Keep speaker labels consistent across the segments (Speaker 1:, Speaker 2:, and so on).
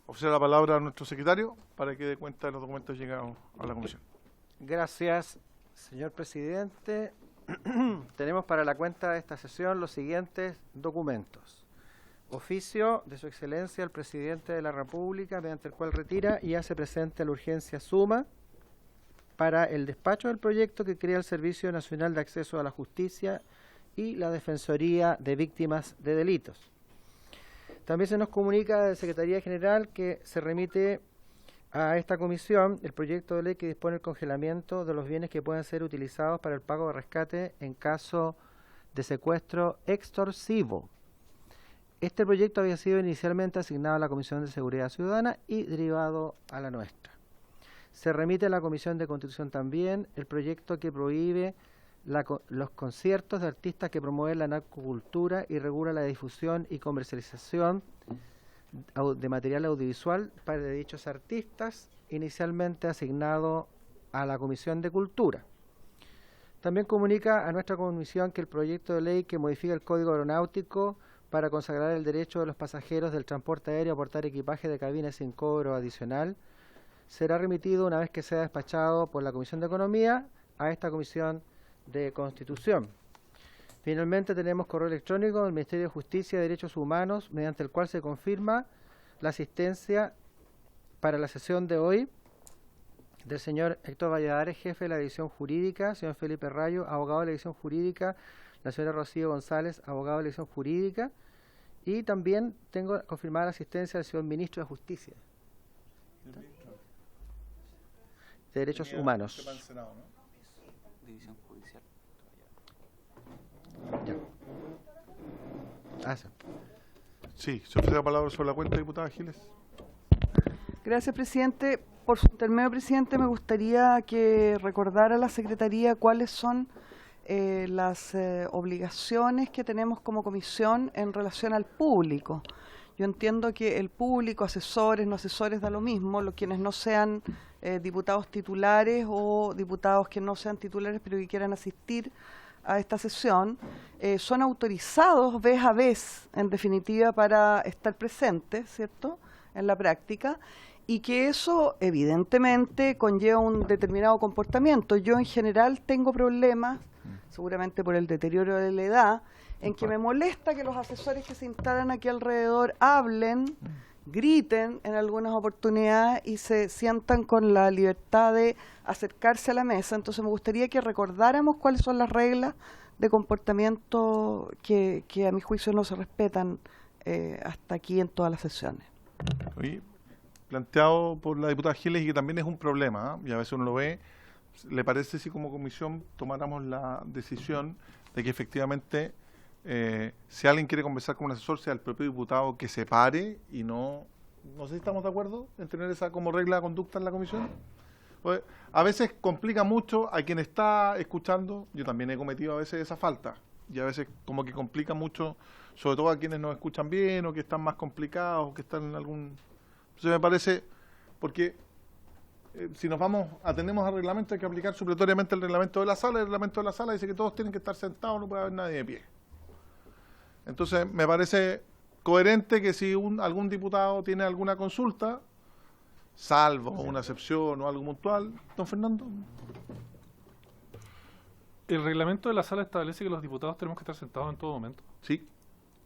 Speaker 1: ofrecer la palabra a nuestro secretario para que dé cuenta de los documentos llegados a la comisión.
Speaker 2: Gracias, señor presidente. Tenemos para la cuenta de esta sesión los siguientes documentos. Oficio de su excelencia el presidente de la República, mediante el cual retira y hace presente la urgencia suma para el despacho del proyecto que crea el Servicio Nacional de Acceso a la Justicia y la Defensoría de Víctimas de Delitos. También se nos comunica de la Secretaría General que se remite a esta comisión el proyecto de ley que dispone el congelamiento de los bienes que pueden ser utilizados para el pago de rescate en caso de secuestro extorsivo. Este proyecto había sido inicialmente asignado a la Comisión de Seguridad Ciudadana y derivado a la nuestra. Se remite a la Comisión de Constitución también el proyecto que prohíbe los conciertos de artistas que promueven la narcocultura y regula la difusión y comercialización de material audiovisual para dichos artistas, inicialmente asignado a la Comisión de Cultura. También comunica a nuestra comisión que el proyecto de ley que modifica el Código Aeronáutico para consagrar el derecho de los pasajeros del transporte aéreo a portar equipaje de cabina sin cobro adicional será remitido una vez que sea despachado por la Comisión de Economía a esta Comisión de Constitución. Finalmente tenemos correo electrónico del Ministerio de Justicia y Derechos Humanos, mediante el cual se confirma la asistencia para la sesión de hoy del señor Héctor Valladares, jefe de la División Jurídica, señor Felipe Rayo, abogado de la División Jurídica, la señora Rocío González, abogado de la División Jurídica, y también tengo confirmada la asistencia del señor Ministro de Justicia de Derechos Humanos.
Speaker 3: División Judicial.
Speaker 1: Sí, se ofrece la palabra sobre la cuenta, diputada Giles.
Speaker 4: Gracias, presidente. Por su intermedio, presidente, me gustaría que recordara a la Secretaría cuáles son las obligaciones que tenemos como comisión en relación al público. Yo entiendo que el público, asesores, no asesores, da lo mismo, los quienes no sean diputados titulares o diputados que no sean titulares pero que quieran asistir a esta sesión, son autorizados vez a vez, en definitiva, para estar presentes, ¿cierto?, en la práctica, y que eso evidentemente conlleva un determinado comportamiento. Yo en general tengo problemas, seguramente por el deterioro de la edad, en que me molesta que los asesores que se instalan aquí alrededor hablen, griten en algunas oportunidades y se sientan con la libertad de acercarse a la mesa. Entonces me gustaría que recordáramos cuáles son las reglas de comportamiento que a mi juicio no se respetan hasta aquí en todas las sesiones.
Speaker 1: Oye, planteado por la diputada Giles y que también es un problema, y a veces uno lo ve, ¿le parece si como comisión tomáramos la decisión de que efectivamente si alguien quiere conversar con un asesor, sea el propio diputado que se pare y no sé si estamos de acuerdo en tener esa como regla de conducta en la comisión? Pues, a veces complica mucho a quien está escuchando, yo también he cometido a veces esa falta, y a veces como que complica mucho, sobre todo a quienes nos escuchan bien o que están más complicados, que están en algún... Entonces me parece, porque si nos atenemos al reglamento, hay que aplicar supletoriamente el reglamento de la sala. El reglamento de la sala dice que todos tienen que estar sentados, no puede haber nadie de pie. Entonces me parece coherente que si algún diputado tiene alguna consulta, salvo una excepción o algo puntual, don Fernando.
Speaker 5: El reglamento de la sala establece que los diputados tenemos que estar sentados en todo momento.
Speaker 1: Sí,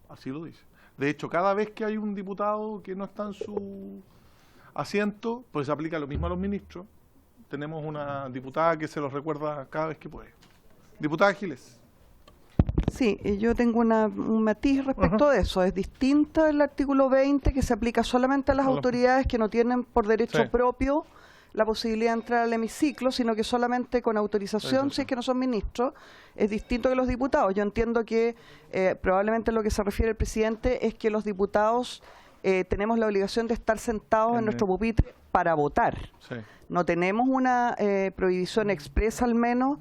Speaker 1: así lo dice. De hecho, cada vez que hay un diputado que no está en su asiento, pues se aplica lo mismo a los ministros. Tenemos una diputada que se los recuerda cada vez que puede. Diputada Giles.
Speaker 4: Sí, yo tengo un matiz respecto de eso. Es distinto el artículo 20, que se aplica solamente a las autoridades que no tienen por derecho propio la posibilidad de entrar al hemiciclo, sino que solamente con autorización, si es que no son ministros. Es distinto que los diputados. Yo entiendo que probablemente lo que se refiere el presidente es que los diputados tenemos la obligación de estar sentados en nuestro pupitre para votar.
Speaker 1: Sí.
Speaker 4: No tenemos una prohibición expresa, al menos,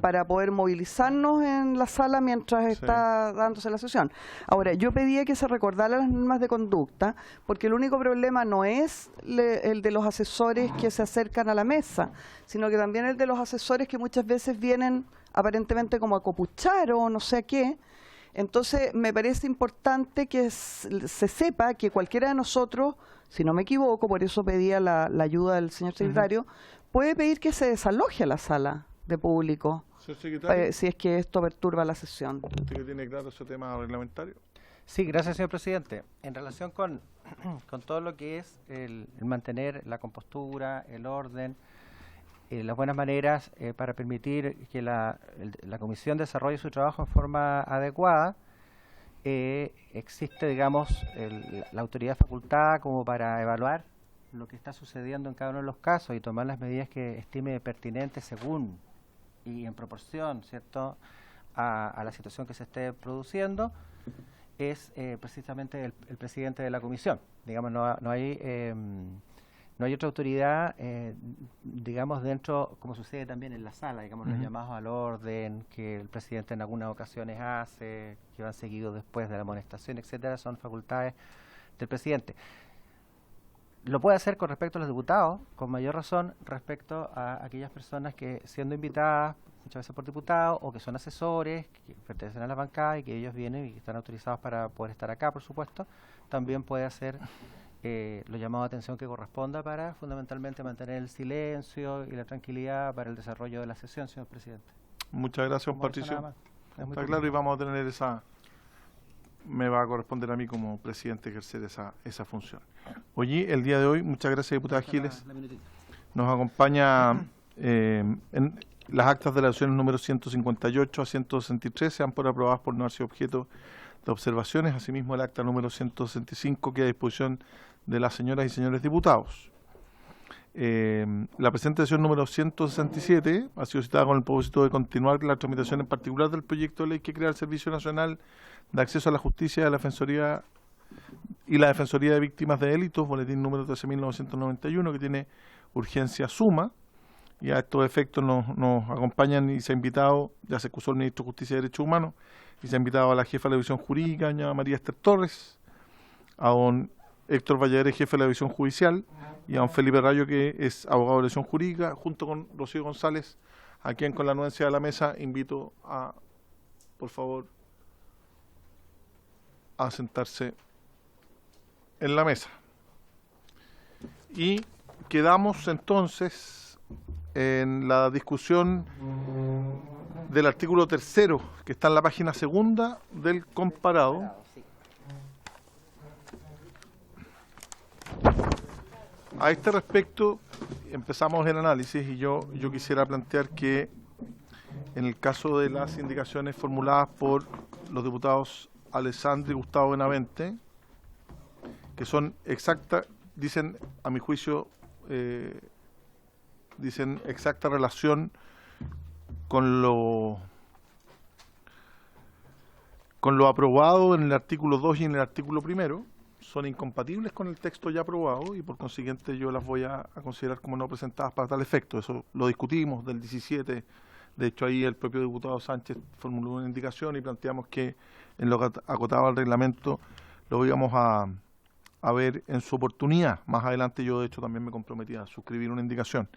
Speaker 4: para poder movilizarnos en la sala mientras está dándose la sesión. Ahora, yo pedía que se recordaran las normas de conducta, porque el único problema no es el de los asesores que se acercan a la mesa, sino que también el de los asesores que muchas veces vienen aparentemente como a copuchar o no sé a qué, Entonces, me parece importante que se sepa que cualquiera de nosotros, si no me equivoco, por eso pedía la ayuda del señor secretario, puede pedir que se desaloje la sala de público,
Speaker 1: Señor secretario,
Speaker 4: si es que esto perturba la sesión.
Speaker 1: ¿usted que tiene claro ese tema reglamentario?
Speaker 2: Sí, gracias, señor presidente. En relación con todo lo que es el mantener la compostura, el orden, las buenas maneras para permitir que la comisión desarrolle su trabajo en forma adecuada, existe, digamos, la autoridad facultada como para evaluar lo que está sucediendo en cada uno de los casos y tomar las medidas que estime pertinentes según y en proporción, ¿cierto?, a la situación que se esté produciendo, es precisamente el presidente de la comisión. Digamos, no hay otra autoridad, digamos, dentro, como sucede también en la sala, digamos, los llamados al orden que el presidente en algunas ocasiones hace, que van seguidos después de la amonestación, etcétera, son facultades del presidente. Lo puede hacer con respecto a los diputados, con mayor razón respecto a aquellas personas que, siendo invitadas muchas veces por diputados o que son asesores, que pertenecen a la bancada y que ellos vienen y que están autorizados para poder estar acá, por supuesto, también puede hacer los llamados de atención que corresponda para fundamentalmente mantener el silencio y la tranquilidad para el desarrollo de la sesión, señor presidente.
Speaker 1: Muchas gracias, Patricio. Está claro, y vamos a tener me va a corresponder a mí como presidente ejercer esa función. Oye, el día de hoy, muchas gracias, diputada Giles. Nos acompaña en las actas de la sesión número 158 a 163, se dan por aprobadas por no haber sido objeto de observaciones. Asimismo, el acta número 165 queda a disposición de las señoras y señores diputados. La presente sesión número 167 ha sido citada con el propósito de continuar la tramitación en particular del proyecto de ley que crea el Servicio Nacional de Acceso a la Justicia de la Defensoría y la Defensoría de Víctimas de Delitos, boletín número 13.991, que tiene urgencia suma. Y a estos efectos nos acompañan y se ha invitado, ya se excusó el Ministro de Justicia y Derechos Humanos, y se ha invitado a la jefa de la División Jurídica, doña María Esther Torres, a don Héctor Valladares, jefe de la División Judicial, y a don Felipe Rayo, que es abogado de la División Jurídica, junto con Rocío González, a quien con la anuencia de la mesa invito a, por favor, a sentarse en la mesa. Y quedamos entonces en la discusión del artículo 3º, que está en la página 2 del comparado. A este respecto, empezamos el análisis y yo quisiera plantear que en el caso de las indicaciones formuladas por los diputados Alessandri y Gustavo Benavente, que son exactas, dicen, a mi juicio, dicen exacta relación con lo aprobado en el artículo 2 y en el artículo 1, son incompatibles con el texto ya aprobado y por consiguiente yo las voy a considerar como no presentadas para tal efecto. Eso lo discutimos del 17, de hecho ahí el propio diputado Sánchez formuló una indicación y planteamos que en lo que acotaba el reglamento lo íbamos a ver en su oportunidad. Más adelante yo de hecho también me comprometí a suscribir una indicación.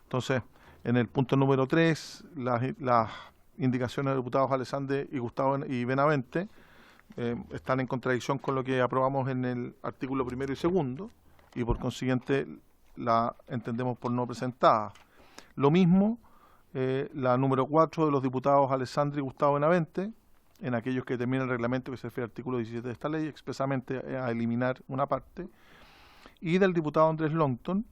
Speaker 1: Entonces, en el punto número 3, las indicaciones de diputados Alessandri y Gustavo y Benavente están en contradicción con lo que aprobamos en el artículo 1 y 2 y por consiguiente la entendemos por no presentada. Lo mismo la número 4 de los diputados Alessandri y Gustavo Benavente, en aquellos que determina el reglamento que se refiere al artículo 17 de esta ley, expresamente a eliminar una parte, y del diputado Andrés Longton,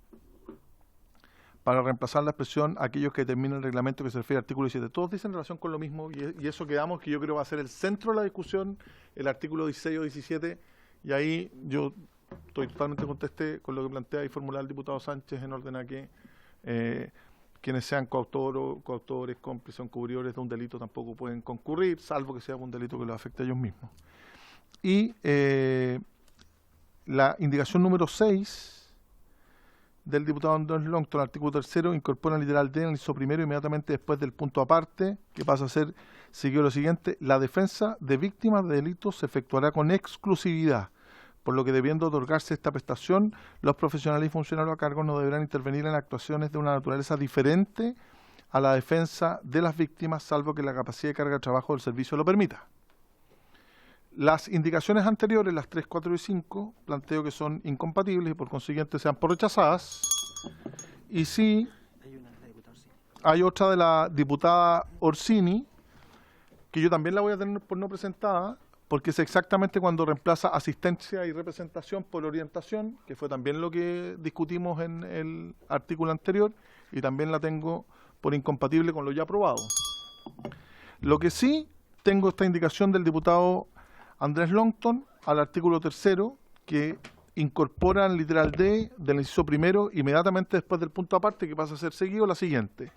Speaker 1: para reemplazar la expresión aquellos que determinan el reglamento que se refiere al artículo 17. Todos dicen relación con lo mismo y eso quedamos que yo creo va a ser el centro de la discusión, el artículo 16 o 17, y ahí yo estoy totalmente contesté con lo que plantea y formula el diputado Sánchez en orden a que quienes sean coautores, cómplices o encubridores de un delito tampoco pueden concurrir, salvo que sea un delito que los afecte a ellos mismos. Y la indicación número 6 del diputado Andrés Longton, artículo 3, incorpora el literal D en el inciso primero inmediatamente después del punto aparte, que pasa a ser, siguió lo siguiente: la defensa de víctimas de delitos se efectuará con exclusividad, por lo que debiendo otorgarse esta prestación, los profesionales y funcionarios a cargo no deberán intervenir en actuaciones de una naturaleza diferente a la defensa de las víctimas, salvo que la capacidad de carga de trabajo del servicio lo permita. Las indicaciones anteriores, las 3, 4 y 5, planteo que son incompatibles y por consiguiente sean por rechazadas. Y sí, hay otra de la diputada Orsini, que yo también la voy a tener por no presentada, porque es exactamente cuando reemplaza asistencia y representación por orientación, que fue también lo que discutimos en el artículo anterior, y también la tengo por incompatible con lo ya aprobado. Lo que sí, tengo esta indicación del diputado Andrés Longton al artículo 3º, que incorpora en literal D del inciso primero, inmediatamente después del punto aparte, que pasa a ser seguido, la siguiente.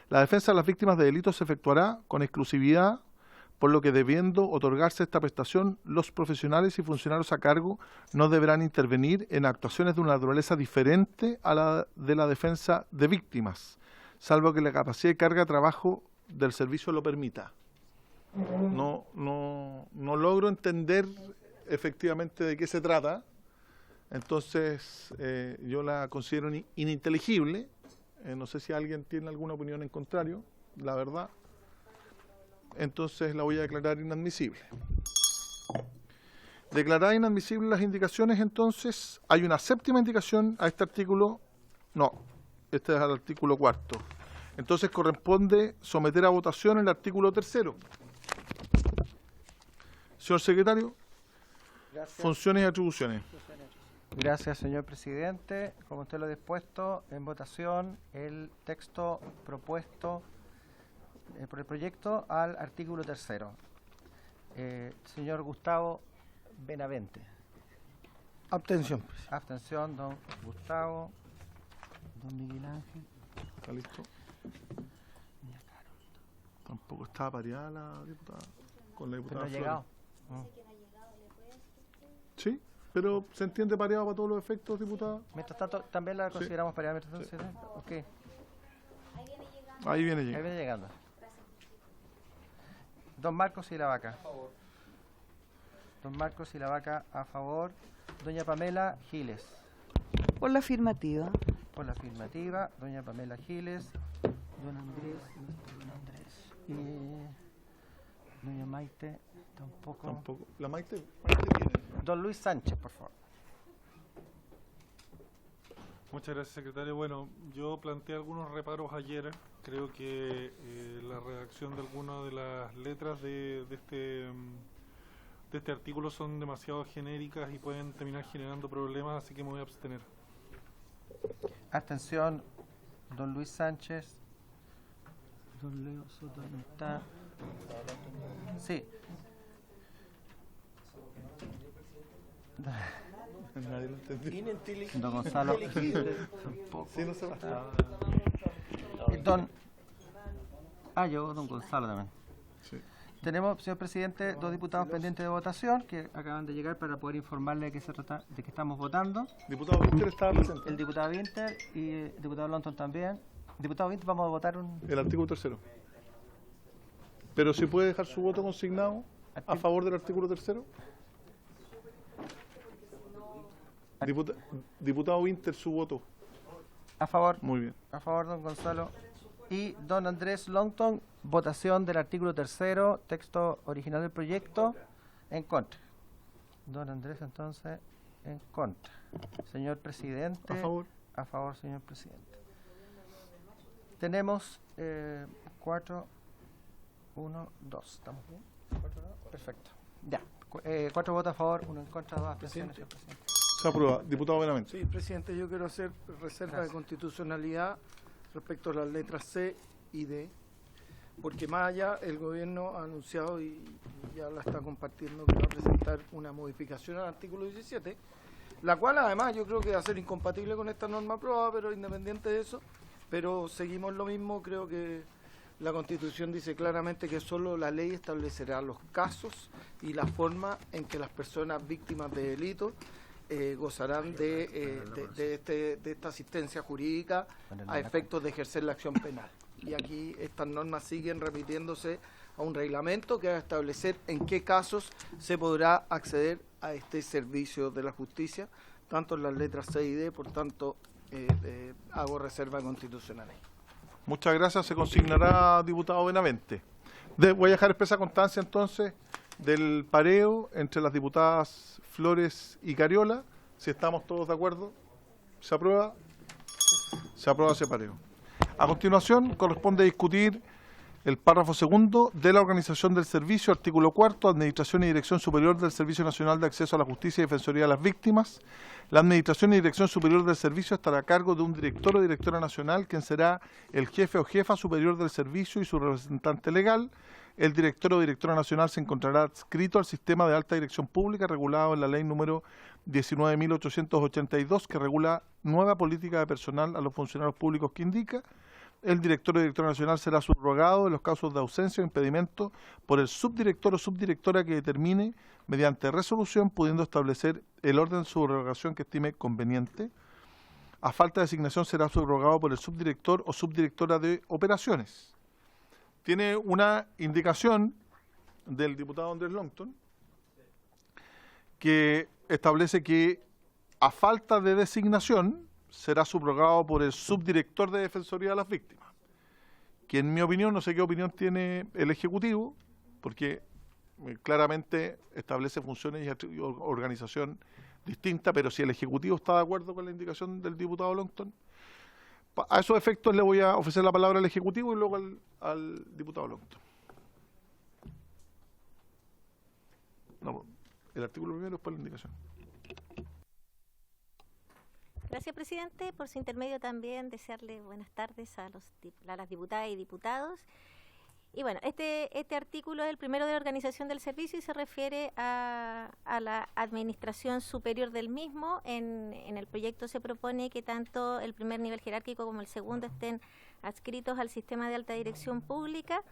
Speaker 1: La defensa de las víctimas de delitos se efectuará con exclusividad, por lo que debiendo otorgarse esta prestación, los profesionales y funcionarios a cargo no deberán intervenir en actuaciones de una naturaleza diferente a la de la defensa de víctimas, salvo que la capacidad de carga de trabajo del servicio lo permita. No logro entender efectivamente de qué se trata, entonces yo la considero ininteligible. No sé si alguien tiene alguna opinión en contrario, la verdad. Entonces la voy a declarar inadmisible. Declaradas inadmisibles las indicaciones, entonces hay una séptima indicación a este artículo. No, este es al artículo 4º. Entonces corresponde someter a votación el artículo 3º. Señor secretario,
Speaker 2: Gracias.
Speaker 1: funciones y atribuciones.
Speaker 2: Gracias, señor presidente. Como usted lo ha dispuesto, en votación el texto propuesto por el proyecto al artículo 3º. Señor Gustavo Benavente.
Speaker 6: Abstención.
Speaker 2: Abstención, don Gustavo. Don Miguel Ángel.
Speaker 1: ¿Está listo? Tampoco estaba pareada la diputada con la
Speaker 2: Pero
Speaker 1: diputada
Speaker 2: no ha
Speaker 1: Flores.
Speaker 2: llegado.
Speaker 1: Sí, pero se entiende pareado para todos los efectos, diputada.
Speaker 2: Mientras tanto, también la
Speaker 1: Sí.
Speaker 2: consideramos pareada. Mientras tanto,
Speaker 1: Sí.
Speaker 2: ok.
Speaker 1: Ahí viene
Speaker 2: Ahí
Speaker 1: llegando.
Speaker 2: viene llegando. Don Marcos y la Vaca. Don Marcos y la Vaca a favor. Doña Pamela Giles.
Speaker 4: Por la afirmativa.
Speaker 2: Por la afirmativa. Doña Pamela Giles. Don Andrés. Y doña Maite tampoco.
Speaker 1: Tampoco. La Maite tiene.
Speaker 2: Don Luis Sánchez, por favor.
Speaker 5: Muchas gracias, secretario. Bueno, yo planteé algunos reparos ayer. Creo que la redacción de algunas de las letras de este artículo son demasiado genéricas y pueden terminar generando problemas, así que me voy a abstener.
Speaker 2: Abstención. Don Luis Sánchez. Don Leo Soto no está. Sí.
Speaker 1: Nadie lo entendió.
Speaker 2: Don Gonzalo. Tampoco.
Speaker 1: Sí, no se va.
Speaker 2: Don. Yo, don Gonzalo también.
Speaker 1: Sí.
Speaker 2: Tenemos, señor presidente, dos diputados pendientes de votación que acaban de llegar para poder informarle de qué se trata, de qué estamos votando.
Speaker 1: Diputado Víctor estaba presente.
Speaker 2: El diputado Winter y el diputado Lonton también. Diputado Winter, vamos a votar un...
Speaker 1: El artículo 3º. Pero si puede dejar su voto consignado a favor del artículo 3º. Diputado Winter, su voto.
Speaker 2: A favor.
Speaker 1: Muy bien.
Speaker 2: A favor, don Gonzalo. Y don Andrés Longton, votación del artículo 3º, texto original del proyecto, en contra. Don Andrés, entonces, en contra. Señor presidente.
Speaker 1: A favor.
Speaker 2: A favor, señor presidente. Tenemos 4, 1, 2. ¿Estamos bien? 4, 2. Perfecto. Ya. 4 votos a favor, 1 en contra, 2 abstenciones, señor presidente.
Speaker 1: Se aprueba. Diputado Benavente.
Speaker 6: Sí, presidente, yo quiero hacer reserva
Speaker 2: Gracias.
Speaker 6: de constitucionalidad respecto a las letras C y D, porque más allá el gobierno ha anunciado y ya la está compartiendo que va a presentar una modificación al artículo 17, la cual además yo creo que va a ser incompatible con esta norma aprobada, pero independiente de eso, pero seguimos lo mismo. Creo que la Constitución dice claramente que solo la ley establecerá los casos y la forma en que las personas víctimas de delitos gozarán de esta asistencia jurídica a efectos de ejercer la acción penal. Y aquí estas normas siguen remitiéndose a un reglamento que va a establecer en qué casos se podrá acceder a este servicio de la justicia, tanto en las letras C y D. Por tanto, hago reserva constitucional.
Speaker 1: Muchas gracias. Se consignará, diputado Benavente. Voy a dejar expresa constancia entonces del pareo entre las diputadas Flores y Cariola. Si estamos todos de acuerdo, se aprueba ese pareo. A continuación, corresponde discutir el párrafo segundo de la organización del servicio, artículo cuarto, Administración y Dirección Superior del Servicio Nacional de Acceso a la Justicia y Defensoría de las Víctimas. La Administración y Dirección Superior del Servicio estará a cargo de un director o directora nacional, quien será el jefe o jefa superior del servicio y su representante legal. El director o directora nacional se encontrará adscrito al sistema de alta dirección pública regulado en la ley número 19.882, que regula nueva política de personal a los funcionarios públicos que indica. El director o directora nacional será subrogado en los casos de ausencia o impedimento por el subdirector o subdirectora que determine mediante resolución, pudiendo establecer el orden de subrogación que estime conveniente. A falta de designación será subrogado por el subdirector o subdirectora de operaciones. Tiene una indicación del diputado Andrés Longton que establece que a falta de designación será subrogado por el subdirector de Defensoría de las Víctimas, que en mi opinión, no sé qué opinión tiene el Ejecutivo, porque claramente establece funciones y organización distinta, pero si el Ejecutivo está de acuerdo con la indicación del diputado Longton, a esos efectos le voy a ofrecer la palabra al Ejecutivo y luego al diputado Longton. No, el artículo primero es por la indicación.
Speaker 7: Gracias, presidente. Por su intermedio también desearle buenas tardes a las diputadas y diputados. Y bueno, este artículo es el primero de la organización del servicio y se refiere a la administración superior del mismo. En el proyecto se propone que tanto el primer nivel jerárquico como el segundo estén adscritos al sistema de alta dirección pública.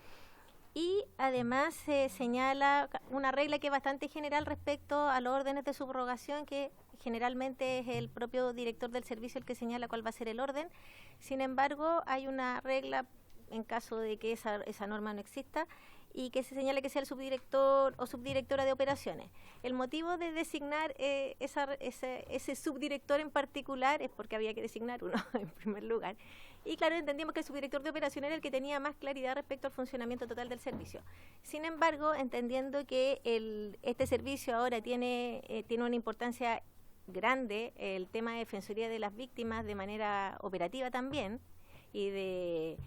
Speaker 7: Y además se señala una regla que es bastante general respecto a los órdenes de subrogación, que generalmente es el propio director del servicio el que señala cuál va a ser el orden. Sin embargo, hay una regla en caso de que esa norma no exista y que se señala que sea el subdirector o subdirectora de operaciones. El motivo de designar ese subdirector en particular es porque había que designar uno en primer lugar. Y claro, entendimos que el subdirector de operaciones era el que tenía más claridad respecto al funcionamiento total del servicio. Sin embargo, entendiendo que este servicio ahora tiene una importancia grande, el tema de defensoría de las víctimas de manera operativa también, y de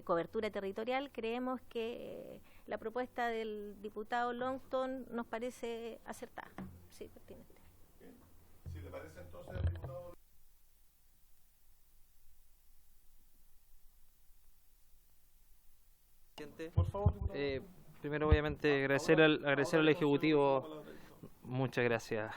Speaker 7: cobertura territorial, creemos que la propuesta del diputado Longton nos parece acertada. Sí, pertinente.
Speaker 1: Si le parece entonces al diputado. Por favor, diputado.
Speaker 3: Primero, obviamente, agradecer al Ejecutivo. Muchas gracias.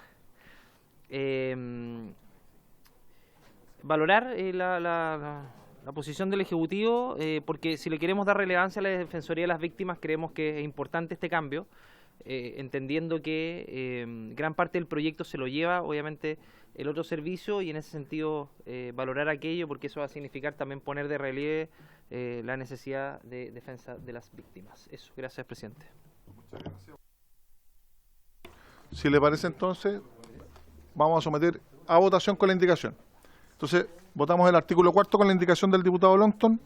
Speaker 3: Valorar la posición del Ejecutivo, porque si le queremos dar relevancia a la Defensoría de las Víctimas, creemos que es importante este cambio, entendiendo que gran parte del proyecto se lo lleva, obviamente, el otro servicio, y en ese sentido valorar aquello, porque eso va a significar también poner de relieve la necesidad de defensa de las víctimas. Eso, gracias, presidente.
Speaker 1: Muchas gracias. Si le parece, entonces, vamos a someter a votación con la indicación. Entonces, votamos el artículo cuarto con la indicación del diputado Longton.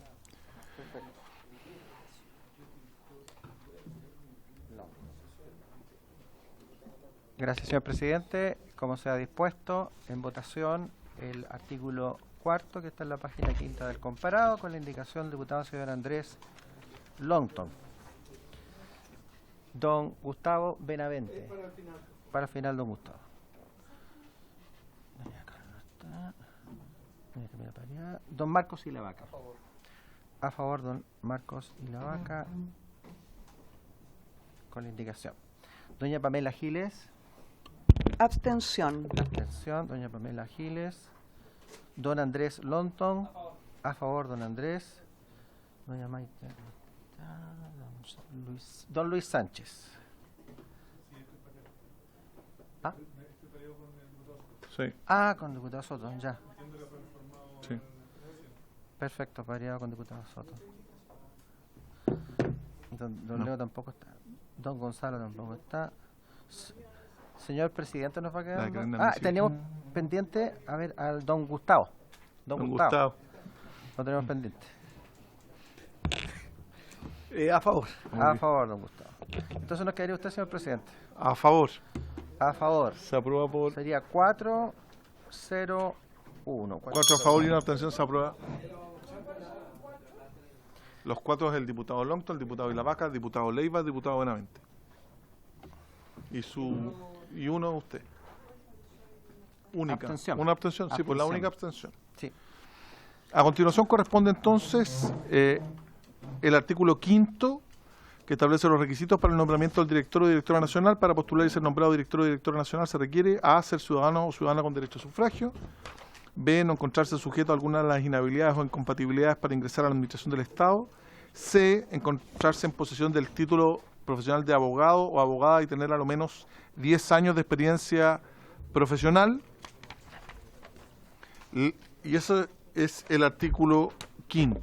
Speaker 2: Gracias, señor presidente. Como se ha dispuesto, en votación el artículo cuarto, que está en la página quinta del comparado, con la indicación del diputado señor Andrés Longton. Don Gustavo Benavente. Para el final, don Gustavo. Don Marcos y la Vaca. A favor, don Marcos y la Vaca. Con la indicación. Doña Pamela Giles.
Speaker 4: Abstención.
Speaker 2: Abstención. Doña Pamela Giles. Don Andrés Longton. A favor, don Andrés. Doña Maite. Don Luis Sánchez. ¿Ah?
Speaker 1: Sí.
Speaker 2: Ah, con diputado Soto, ya.
Speaker 1: Sí.
Speaker 2: Perfecto, pareado con diputado Soto. Don Leo tampoco está. Don Gonzalo tampoco está. Señor presidente, nos va quedando. Teníamos pendiente, a ver, al don Gustavo. Don Gustavo. Lo tenemos pendiente.
Speaker 6: A favor.
Speaker 2: A favor, don Gustavo. Entonces nos quedaría usted, señor presidente.
Speaker 1: A favor.
Speaker 2: A favor.
Speaker 1: Se aprueba por
Speaker 2: Sería 4-0-1.
Speaker 1: 4 a favor y una abstención. Se aprueba. Los 4 es el diputado Longton, el diputado Ilavaca, el diputado Leiva, el diputado Benavente. Y uno usted. Única.
Speaker 2: Abstención.
Speaker 1: Una abstención, sí, pues la
Speaker 2: Abstención.
Speaker 1: única abstención.
Speaker 2: Sí.
Speaker 1: A continuación corresponde entonces el artículo 5º, que establece los requisitos para el nombramiento del director o directora nacional. Para postular y ser nombrado director o directora nacional se requiere: A, ser ciudadano o ciudadana con derecho a sufragio; B, no encontrarse sujeto a alguna de las inhabilidades o incompatibilidades para ingresar a la administración del Estado; C, encontrarse en posesión del título profesional de abogado o abogada y tener a lo menos 10 años de experiencia profesional. Y eso es el artículo 5º.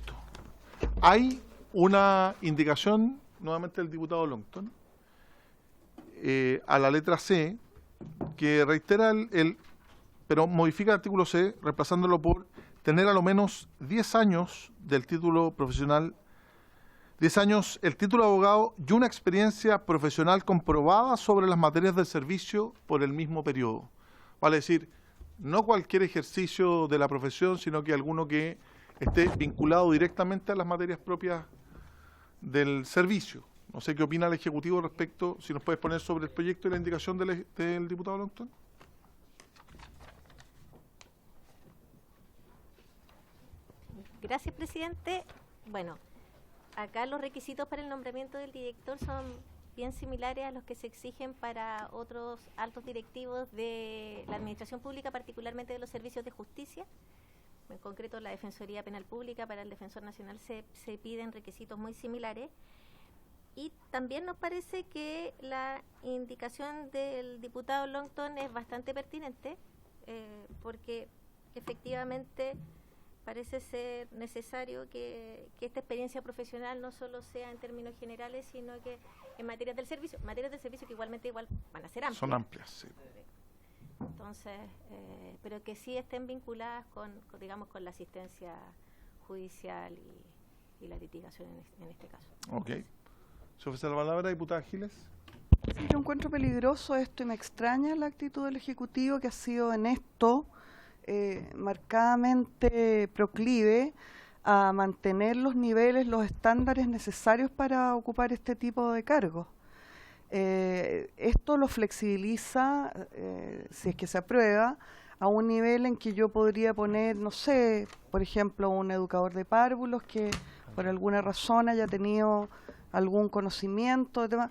Speaker 1: Hay una indicación, nuevamente del diputado Longton, a la letra C, que reitera pero modifica el artículo C, reemplazándolo por tener a lo menos 10 años del título profesional, 10 años el título de abogado y una experiencia profesional comprobada sobre las materias del servicio por el mismo periodo. Vale decir, no cualquier ejercicio de la profesión, sino que alguno que esté vinculado directamente a las materias propias del servicio. No sé qué opina el Ejecutivo respecto, si nos puedes poner sobre el proyecto y la indicación del diputado Longton.
Speaker 7: Gracias, presidente. Bueno, acá los requisitos para el nombramiento del director son bien similares a los que se exigen para otros altos directivos de la administración pública, particularmente de los servicios de justicia. En concreto, la Defensoría Penal Pública, para el Defensor Nacional se piden requisitos muy similares. Y también nos parece que la indicación del diputado Longton es bastante pertinente, porque efectivamente parece ser necesario que esta experiencia profesional no solo sea en términos generales, sino que en materias del servicio que igualmente van a ser amplias.
Speaker 1: Son amplias, sí.
Speaker 7: Entonces, pero que sí estén vinculadas con la asistencia judicial y la litigación en este caso.
Speaker 1: Ok. ¿Se ofrece la palabra, diputada Giles?
Speaker 4: Sí, yo encuentro peligroso esto y me extraña la actitud del Ejecutivo, que ha sido en esto marcadamente proclive a mantener los niveles, los estándares necesarios para ocupar este tipo de cargos. Esto lo flexibiliza, si es que se aprueba, a un nivel en que yo podría poner, no sé, por ejemplo, un educador de párvulos que por alguna razón haya tenido algún conocimiento de temas.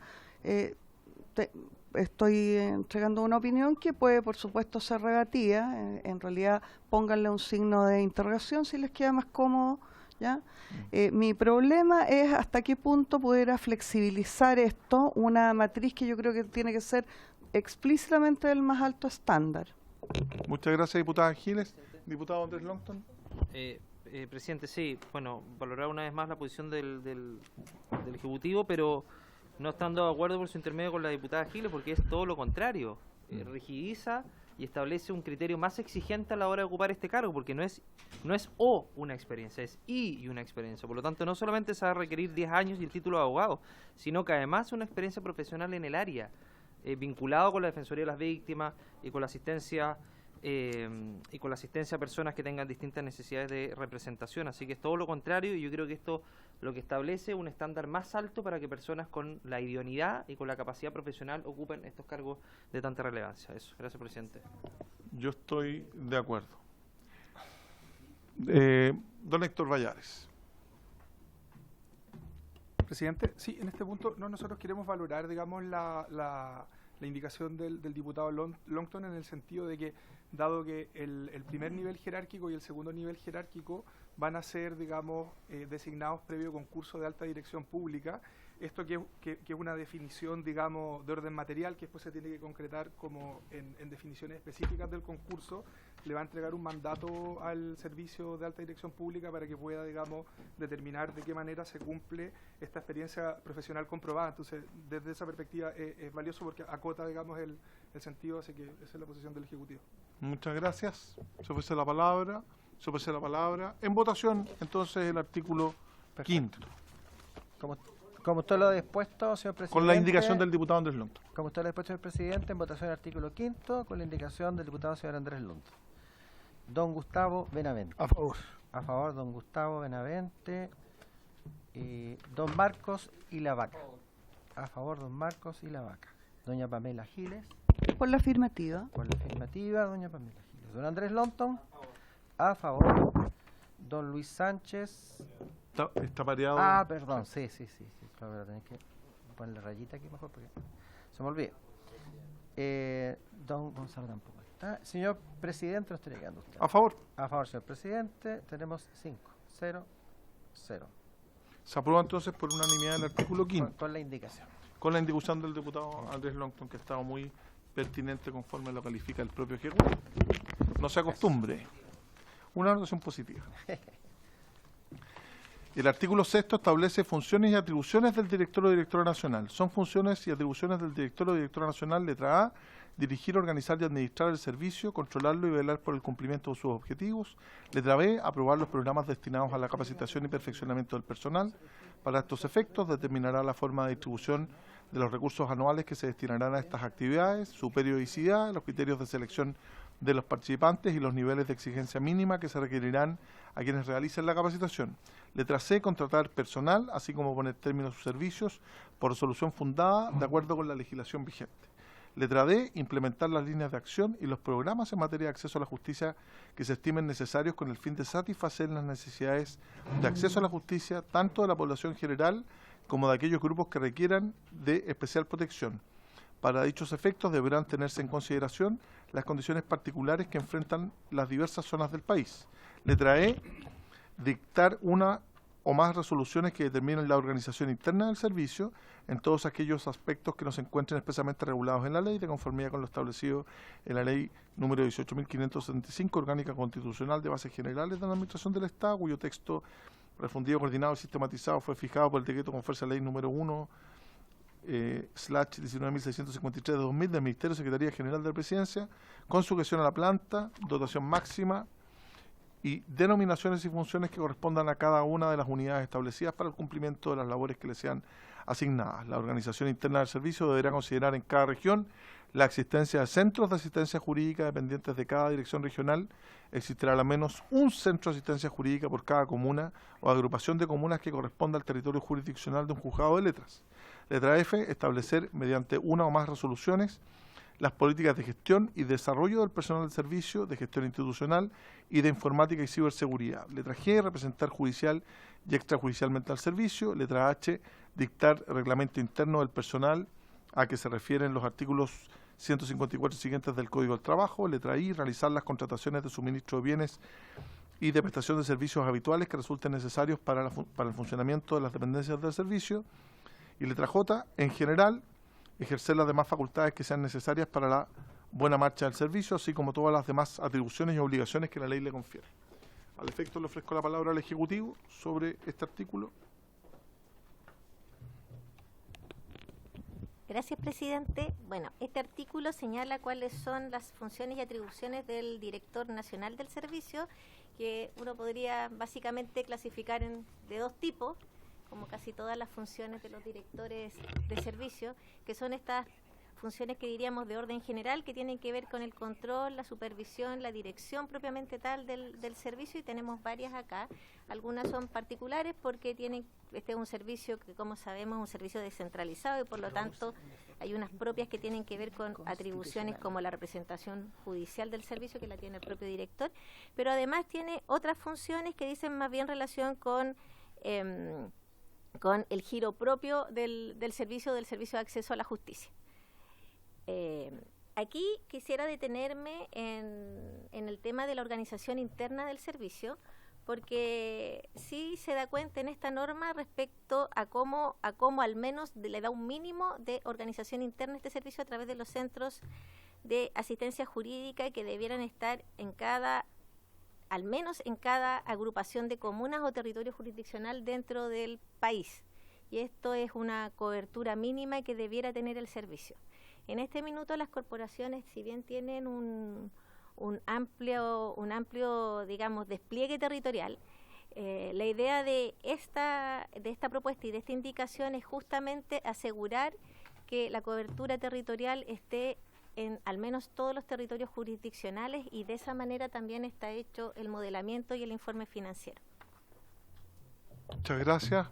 Speaker 4: Estoy entregando una opinión que puede, por supuesto, ser rebatida. En realidad, pónganle un signo de interrogación si les queda más cómodo, ¿ya? Mi problema es hasta qué punto pudiera flexibilizar esto, una matriz que yo creo que tiene que ser explícitamente del más alto estándar.
Speaker 1: Muchas gracias, diputada Giles. Diputado Andrés Longton.
Speaker 3: Presidente, sí, bueno, valorar una vez más la posición del Ejecutivo, pero no estando de acuerdo por su intermedio con la diputada Giles, porque es todo lo contrario. Rigidiza y establece un criterio más exigente a la hora de ocupar este cargo, porque no es o una experiencia, es y una experiencia. Por lo tanto, no solamente se va a requerir 10 años y el título de abogado, sino que además una experiencia profesional en el área, vinculado con la Defensoría de las Víctimas y con la asistencia a personas que tengan distintas necesidades de representación. Así que es todo lo contrario, y yo creo que esto lo que establece un estándar más alto para que personas con la idoneidad y con la capacidad profesional ocupen estos cargos de tanta relevancia. Eso, gracias, presidente.
Speaker 1: Yo estoy de acuerdo. Don Héctor Vallares.
Speaker 8: Presidente, sí, en este punto nosotros queremos valorar, digamos, la indicación del diputado Longton, en el sentido de que, dado que el primer nivel jerárquico y el segundo nivel jerárquico van a ser, digamos, designados previo concurso de alta dirección pública, esto que es una definición, digamos, de orden material, que después se tiene que concretar como en definiciones específicas del concurso, le va a entregar un mandato al servicio de alta dirección pública para que pueda, digamos, determinar de qué manera se cumple esta experiencia profesional comprobada. Entonces, desde esa perspectiva es valioso porque acota, digamos, el sentido, así que esa es la posición del Ejecutivo.
Speaker 1: Muchas gracias. Se ofrece la palabra. En votación, entonces, el artículo 5º.
Speaker 2: Como usted lo ha dispuesto, señor presidente.
Speaker 1: Con la indicación del diputado Andrés Longton.
Speaker 2: Como usted lo ha dispuesto, señor presidente, en votación artículo 5, con la indicación del diputado señor Andrés Longton. Don Gustavo Benavente.
Speaker 6: A favor.
Speaker 2: A favor, don Gustavo Benavente. Don Marcos y la Vaca. A favor, don Marcos y la Vaca. Doña Pamela Giles.
Speaker 4: Por la afirmativa.
Speaker 2: Por la afirmativa, doña Pamela Giles. Don Andrés Longton. A favor. Don Luis Sánchez.
Speaker 1: Está pareado.
Speaker 2: Ah, perdón, sí. Pero tenés que ponerle rayita aquí mejor porque se me olvida. Don Gonzalo tampoco está. Señor presidente, nos estaría quedando usted.
Speaker 1: A favor.
Speaker 2: A favor, señor presidente. Tenemos 5-0-0.
Speaker 1: Se aprueba entonces por unanimidad el artículo 5.
Speaker 2: Con la indicación.
Speaker 1: Con la indicación del diputado Andrés Longton, que ha estado muy pertinente conforme lo califica el propio Ejecutivo. No se acostumbre. Una anotación positiva. El artículo 6 establece funciones y atribuciones del director o directora nacional. Son funciones y atribuciones del director o directora nacional, letra A, dirigir, organizar y administrar el servicio, controlarlo y velar por el cumplimiento de sus objetivos. Letra B, aprobar los programas destinados a la capacitación y perfeccionamiento del personal. Para estos efectos, determinará la forma de distribución de los recursos anuales que se destinarán a estas actividades, su periodicidad, los criterios de selección de los participantes y los niveles de exigencia mínima que se requerirán a quienes realicen la capacitación. Letra C, contratar personal, así como poner términos a sus servicios por resolución fundada de acuerdo con la legislación vigente. Letra D, implementar las líneas de acción y los programas en materia de acceso a la justicia que se estimen necesarios con el fin de satisfacer las necesidades de acceso a la justicia tanto de la población general como de aquellos grupos que requieran de especial protección. Para dichos efectos deberán tenerse en consideración las condiciones particulares que enfrentan las diversas zonas del país. Letra E, dictar una o más resoluciones que determinen la organización interna del servicio en todos aquellos aspectos que no se encuentren expresamente regulados en la ley, de conformidad con lo establecido en la ley número 18.575, orgánica constitucional de bases generales de la Administración del Estado, cuyo texto refundido, coordinado y sistematizado fue fijado por el decreto con fuerza de ley número 1/19.653 de 2000 del Ministerio de Secretaría General de la Presidencia, con sujeción a la planta, dotación máxima y denominaciones y funciones que correspondan a cada una de las unidades establecidas para el cumplimiento de las labores que le sean asignadas. La organización interna del servicio deberá considerar en cada región la existencia de centros de asistencia jurídica dependientes de cada dirección regional. Existirá al menos un centro de asistencia jurídica por cada comuna o agrupación de comunas que corresponda al territorio jurisdiccional de un juzgado de letras. Letra F, establecer mediante una o más resoluciones las políticas de gestión y desarrollo del personal del servicio, de gestión institucional y de informática y ciberseguridad. Letra G, representar judicial y extrajudicialmente al servicio. Letra H, dictar reglamento interno del personal a que se refieren los artículos 154 y siguientes del Código del Trabajo. Letra I, realizar las contrataciones de suministro de bienes y de prestación de servicios habituales que resulten necesarios para el funcionamiento de las dependencias del servicio. Y letra J, en general, ejercer las demás facultades que sean necesarias para la buena marcha del servicio, así como todas las demás atribuciones y obligaciones que la ley le confiere. Al efecto, le ofrezco la palabra al Ejecutivo sobre este artículo.
Speaker 7: Gracias, presidente. Bueno, este artículo señala cuáles son las funciones y atribuciones del director nacional del servicio, que uno podría básicamente clasificar de dos tipos, como casi todas las funciones de los directores de servicio, que son estas funciones que diríamos de orden general, que tienen que ver con el control, la supervisión, la dirección propiamente tal del servicio, y tenemos varias acá. Algunas son particulares porque este es un servicio que, como sabemos, es un servicio descentralizado y por lo tanto hay unas propias que tienen que ver con atribuciones como la representación judicial del servicio, que la tiene el propio director, pero además tiene otras funciones que dicen más bien relación con el giro propio del servicio de acceso a la justicia. Aquí quisiera detenerme en el tema de la organización interna del servicio, porque sí se da cuenta en esta norma respecto a cómo al menos le da un mínimo de organización interna a este servicio a través de los centros de asistencia jurídica que debieran estar al menos en cada agrupación de comunas o territorio jurisdiccional dentro del país. Y esto es una cobertura mínima que debiera tener el servicio. En este minuto las corporaciones, si bien tienen un amplio, digamos, despliegue territorial, La idea de esta propuesta y de esta indicación es justamente asegurar que la cobertura territorial esté en al menos todos los territorios jurisdiccionales, y de esa manera también está hecho el modelamiento y el informe financiero.
Speaker 1: Muchas gracias.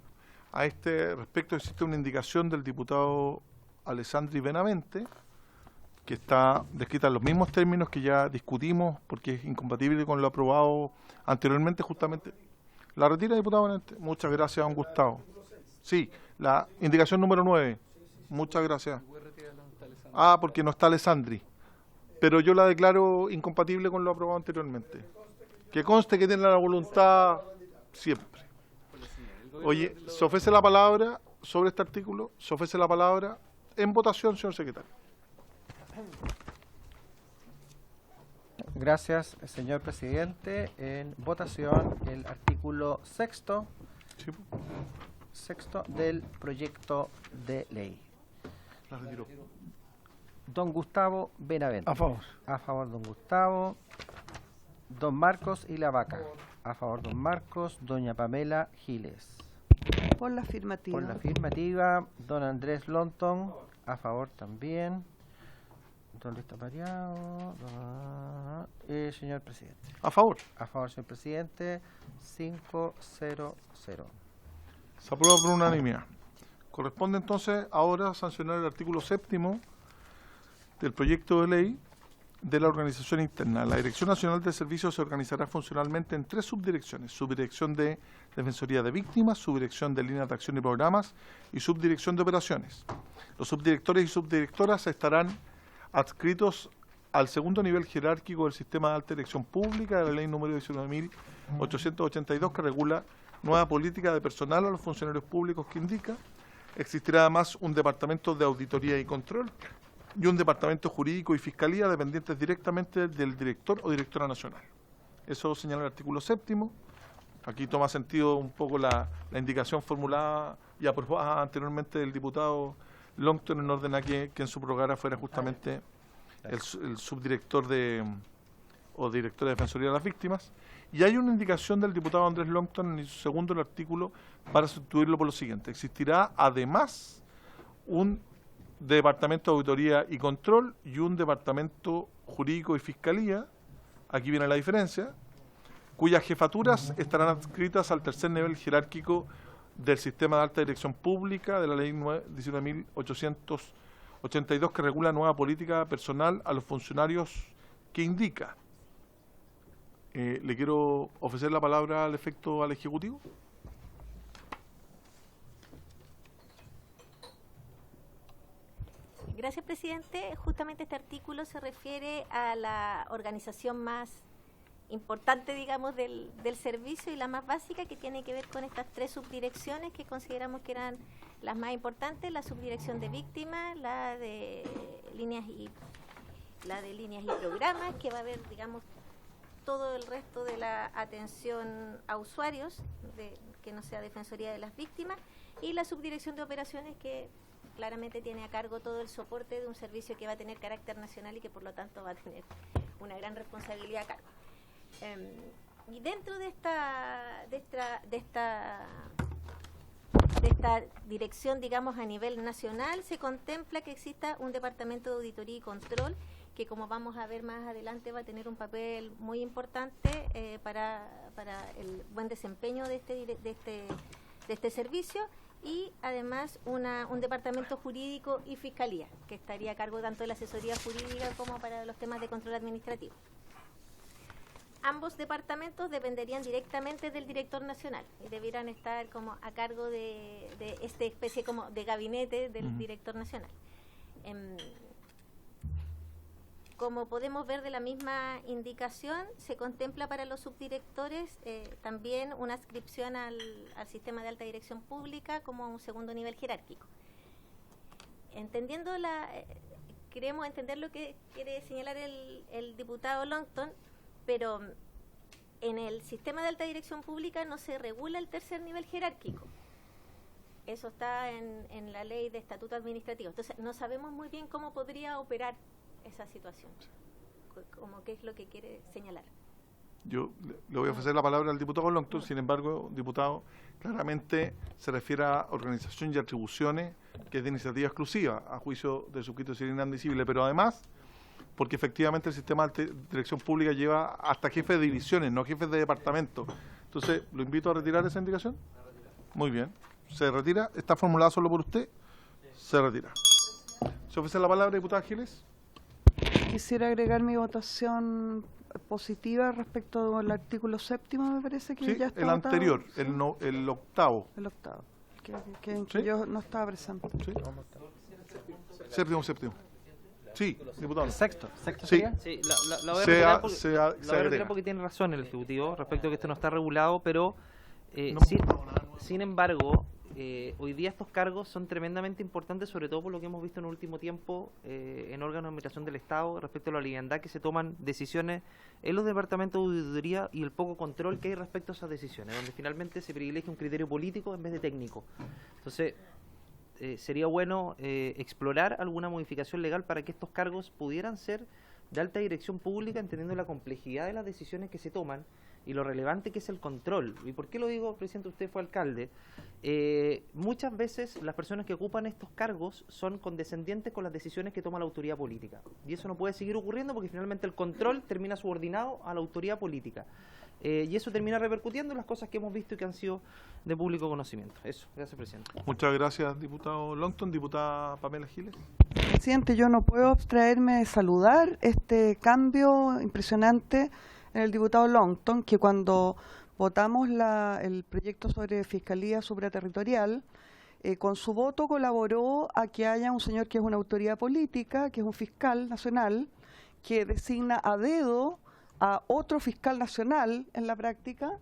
Speaker 1: A este respecto existe una indicación del diputado Alessandri Benavente, que está descrita en los mismos términos que ya discutimos, porque es incompatible con lo aprobado anteriormente. Justamente la retira, diputado Benavente. Muchas gracias, don Gustavo. Sí, la indicación número 9. Muchas gracias. Ah, porque no está Alessandri. Pero yo la declaro incompatible con lo aprobado anteriormente. Que conste que tiene la voluntad siempre. Oye, se ofrece la palabra sobre este artículo. Se ofrece la palabra en votación, señor secretario.
Speaker 2: Gracias, señor presidente. En votación el artículo sexto del proyecto de ley.
Speaker 1: La retiró.
Speaker 2: Don Gustavo Benavente.
Speaker 6: A favor.
Speaker 2: A favor, don Gustavo. Don Marcos y la Vaca. A favor, don Marcos. Doña Pamela Giles.
Speaker 4: Por la afirmativa.
Speaker 2: Por la afirmativa. Don Andrés Lonton. A favor también. Don Luis Tapariao. Señor presidente.
Speaker 1: A favor.
Speaker 2: A favor, señor presidente. 5-0-0.
Speaker 1: Se aprueba por unanimidad. Corresponde entonces ahora sancionar el artículo 7º del proyecto de ley de la organización interna. La Dirección Nacional de Servicios se organizará funcionalmente en 3 subdirecciones: subdirección de Defensoría de Víctimas, subdirección de Líneas de Acción y Programas y subdirección de Operaciones. Los subdirectores y subdirectoras estarán adscritos al segundo nivel jerárquico del sistema de alta dirección pública de la ley número 19.882, que regula nueva política de personal a los funcionarios públicos, que indica: existirá además un departamento de auditoría y control y un departamento jurídico y fiscalía dependientes directamente del director o directora nacional. Eso señala el artículo 7º. Aquí toma sentido un poco la indicación formulada y aprobada anteriormente del diputado Longton, en orden a que en su programa fuera justamente el subdirector o director de Defensoría de las Víctimas. Y hay una indicación del diputado Andrés Longton en su segundo artículo para sustituirlo por lo siguiente: existirá además un departamento de auditoría y control y un departamento jurídico y fiscalía, aquí viene la diferencia, cuyas jefaturas estarán adscritas al tercer nivel jerárquico del sistema de alta dirección pública de la ley 19.882, que regula nueva política personal a los funcionarios, que indica. Le quiero ofrecer la palabra al efecto al Ejecutivo.
Speaker 7: Gracias, presidente. Justamente este artículo se refiere a la organización más importante, digamos, del servicio, y la más básica, que tiene que ver con estas 3 subdirecciones que consideramos que eran las más importantes: la subdirección de víctimas, la de líneas y programas, que va a ver, digamos, todo el resto de la atención a usuarios, que no sea Defensoría de las Víctimas, y la subdirección de operaciones, que claramente tiene a cargo todo el soporte de un servicio que va a tener carácter nacional y que por lo tanto va a tener una gran responsabilidad a cargo. Y dentro de esta dirección, digamos, a nivel nacional, se contempla que exista un departamento de auditoría y control, que, como vamos a ver más adelante, va a tener un papel muy importante para el buen desempeño de este servicio, y además un departamento jurídico y fiscalía, que estaría a cargo tanto de la asesoría jurídica como para los temas de control administrativo. Ambos departamentos dependerían directamente del director nacional y debieran estar como a cargo de esta especie como de gabinete del director nacional. Como podemos ver de la misma indicación, se contempla para los subdirectores también una adscripción al sistema de alta dirección pública como un segundo nivel jerárquico. Queremos entender lo que quiere señalar el diputado Longton, pero en el sistema de alta dirección pública no se regula el tercer nivel jerárquico. Eso está en la ley de estatuto administrativo. Entonces, no sabemos muy bien cómo podría operar esa situación, como qué es lo que quiere señalar.
Speaker 1: Yo le voy a ofrecer la palabra al diputado Longton, sin embargo, diputado, claramente se refiere a organización y atribuciones que es de iniciativa exclusiva, a juicio del suscrito sería inadmisible, pero además, porque efectivamente el sistema de dirección pública lleva hasta jefes de divisiones, no jefes de departamento. Entonces, lo invito a retirar esa indicación. Muy bien. ¿Se retira? ¿Está formulada solo por usted? Se retira. ¿Se ofrece la palabra, diputada Giles?
Speaker 4: Quisiera agregar mi votación positiva respecto al artículo 7º, me parece que
Speaker 1: Sí,
Speaker 4: ya está
Speaker 1: el
Speaker 4: votado.
Speaker 1: anterior,
Speaker 4: Sí,
Speaker 1: el octavo.
Speaker 4: el octavo, que
Speaker 1: ¿Sí?
Speaker 4: yo no estaba presente.
Speaker 1: ¿Sí? Séptimo. Sí, diputado.
Speaker 2: Sexto
Speaker 1: Sí.
Speaker 2: sería.
Speaker 3: Sí, la voy a
Speaker 1: Se
Speaker 3: retirar
Speaker 1: a-
Speaker 3: porque,
Speaker 1: se a-
Speaker 3: la
Speaker 1: se
Speaker 3: voy a retirar
Speaker 1: agrega.
Speaker 3: porque tiene razón el Ejecutivo respecto a que esto no está regulado, pero
Speaker 1: No
Speaker 3: sin embargo, hoy día estos cargos son tremendamente importantes, sobre todo por lo que hemos visto en el último tiempo en órganos de administración del Estado respecto a la liviandad que se toman decisiones en los departamentos de auditoría y el poco control que hay respecto a esas decisiones, donde finalmente se privilegia un criterio político en vez de técnico. Entonces, sería bueno explorar alguna modificación legal para que estos cargos pudieran ser de alta dirección pública, entendiendo la complejidad de las decisiones que se toman y lo relevante que es el control. ¿Y por qué lo digo, presidente? Usted fue alcalde. Muchas veces las personas que ocupan estos cargos son condescendientes con las decisiones que toma la autoridad política. Y eso no puede seguir ocurriendo porque finalmente el control termina subordinado a la autoridad política. Y eso termina repercutiendo en las cosas que hemos visto y que han sido de público conocimiento. Eso, gracias, presidente.
Speaker 1: Muchas gracias, diputado Longton. Diputada Pamela Giles.
Speaker 4: Presidente, yo no puedo abstraerme de saludar este cambio impresionante en el diputado Longton, que cuando votamos el proyecto sobre fiscalía supraterritorial, con su voto colaboró a que haya un señor que es una autoridad política, que es un fiscal nacional, que designa a dedo a otro fiscal nacional en la práctica,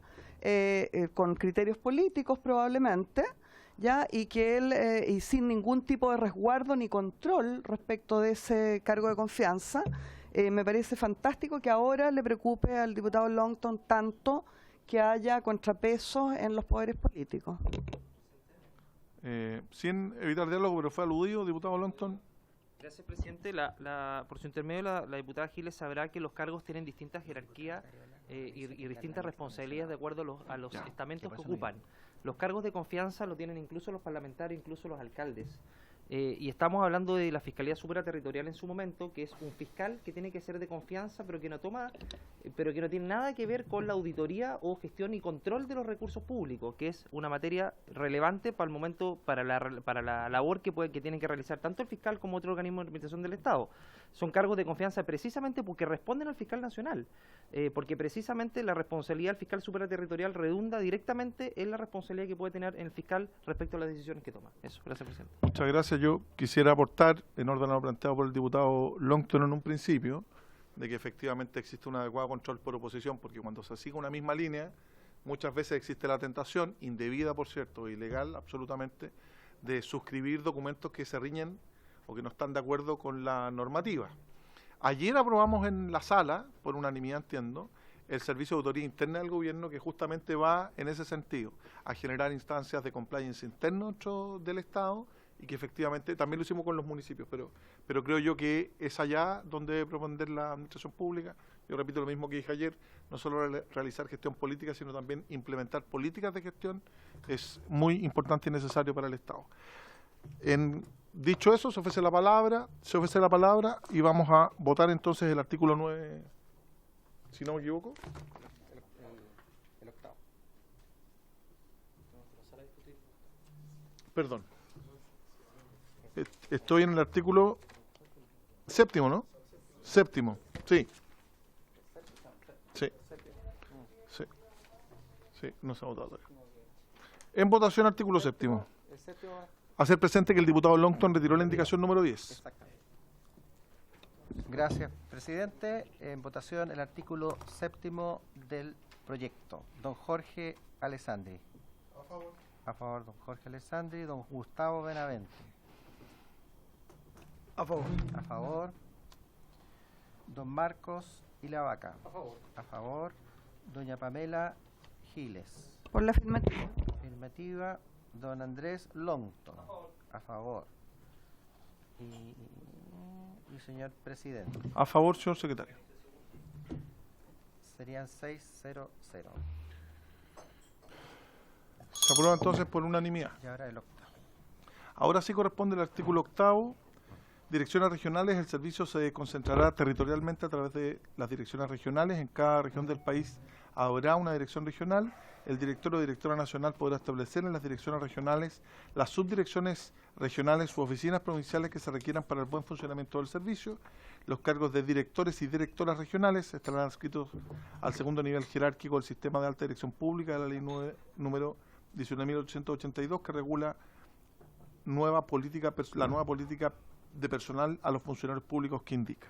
Speaker 4: con criterios políticos probablemente, ¿ya? Y que él, y sin ningún tipo de resguardo ni control respecto de ese cargo de confianza, me parece fantástico que ahora le preocupe al diputado Longton tanto que haya contrapesos en los poderes políticos.
Speaker 1: Sin evitar diálogo, pero fue aludido, diputado Longton.
Speaker 3: Gracias, presidente. Por su intermedio, la diputada Giles sabrá que los cargos tienen distintas jerarquías y distintas responsabilidades de acuerdo a los estamentos que ocupan. Los cargos de confianza lo tienen incluso los parlamentarios, incluso los alcaldes. Y estamos hablando de la Fiscalía Supraterritorial en su momento, que es un fiscal que tiene que ser de confianza, pero que no tiene nada que ver con la auditoría o gestión y control de los recursos públicos, que es una materia relevante para el momento, para la labor que tienen que realizar tanto el fiscal como otro organismo de administración del Estado. Son cargos de confianza precisamente porque responden al fiscal nacional, porque precisamente la responsabilidad del fiscal supraterritorial redunda directamente en la responsabilidad que puede tener el fiscal respecto a las decisiones que toma. Eso, gracias, presidente.
Speaker 1: Muchas gracias. Yo quisiera aportar, en orden a lo planteado por el diputado Longton en un principio, de que efectivamente existe un adecuado control por oposición, porque cuando se sigue una misma línea, muchas veces existe la tentación, indebida por cierto, ilegal absolutamente, de suscribir documentos que se riñen o que no están de acuerdo con la normativa. Ayer aprobamos en la sala, por unanimidad entiendo, el Servicio de Auditoría Interna del Gobierno, que justamente va en ese sentido, a generar instancias de compliance interno dentro del Estado, y que efectivamente también lo hicimos con los municipios, pero creo yo que es allá donde debe propender la administración pública. Yo repito lo mismo que dije ayer, no solo realizar gestión política, sino también implementar políticas de gestión es muy importante y necesario para el Estado. Dicho eso, se ofrece la palabra y vamos a votar entonces el artículo 9, si no me equivoco.
Speaker 2: El octavo.
Speaker 1: Perdón. Estoy en el artículo 7º, ¿no? 7º, sí. Sí, no se ha votado todavía. En votación, artículo 7º.
Speaker 2: El séptimo.
Speaker 1: Hacer presente que el diputado Longton retiró la indicación número 10.
Speaker 2: Exactamente. Gracias, presidente. En votación el artículo 7º del proyecto. Don Jorge Alessandri.
Speaker 1: A favor.
Speaker 2: A favor, don Jorge Alessandri. Don Gustavo Benavente.
Speaker 6: A favor.
Speaker 2: A favor. Don Marcos Ilavaca.
Speaker 6: A favor.
Speaker 2: A favor. Doña Pamela Giles.
Speaker 4: Por la afirmativa.
Speaker 2: Afirmativa. Don Andrés Longton. A favor. Y señor presidente.
Speaker 1: A favor, señor secretario.
Speaker 2: Serían 600.
Speaker 1: Se aprueba entonces por unanimidad.
Speaker 2: Y ahora el octavo.
Speaker 1: Ahora sí corresponde el artículo 8. Direcciones regionales. El servicio se concentrará territorialmente a través de las direcciones regionales. En cada región del país habrá una dirección regional. El director o directora nacional podrá establecer en las direcciones regionales las subdirecciones regionales u oficinas provinciales que se requieran para el buen funcionamiento del servicio. Los cargos de directores y directoras regionales estarán adscritos al segundo nivel jerárquico del sistema de alta dirección pública de la ley número 19.882, que regula la nueva política de personal a los funcionarios públicos que indica.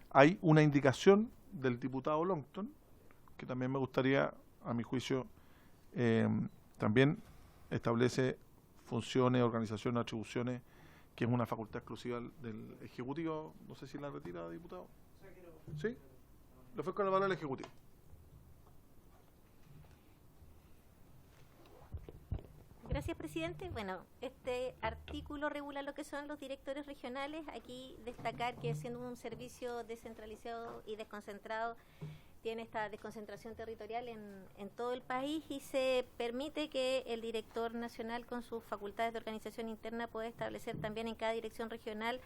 Speaker 1: Hay una indicación del diputado Longton, que también me gustaría, a mi juicio, también establece funciones, organizaciones, atribuciones, que es una facultad exclusiva del Ejecutivo. No sé si la retira, diputado. ¿Sí? Lo fue con la palabra del Ejecutivo.
Speaker 7: Gracias, presidente. Bueno, este artículo regula lo que son los directores regionales. Aquí destacar que siendo un servicio descentralizado y desconcentrado, tiene esta desconcentración territorial en todo el país y se permite que el director nacional, con sus facultades de organización interna, pueda establecer también en cada dirección regional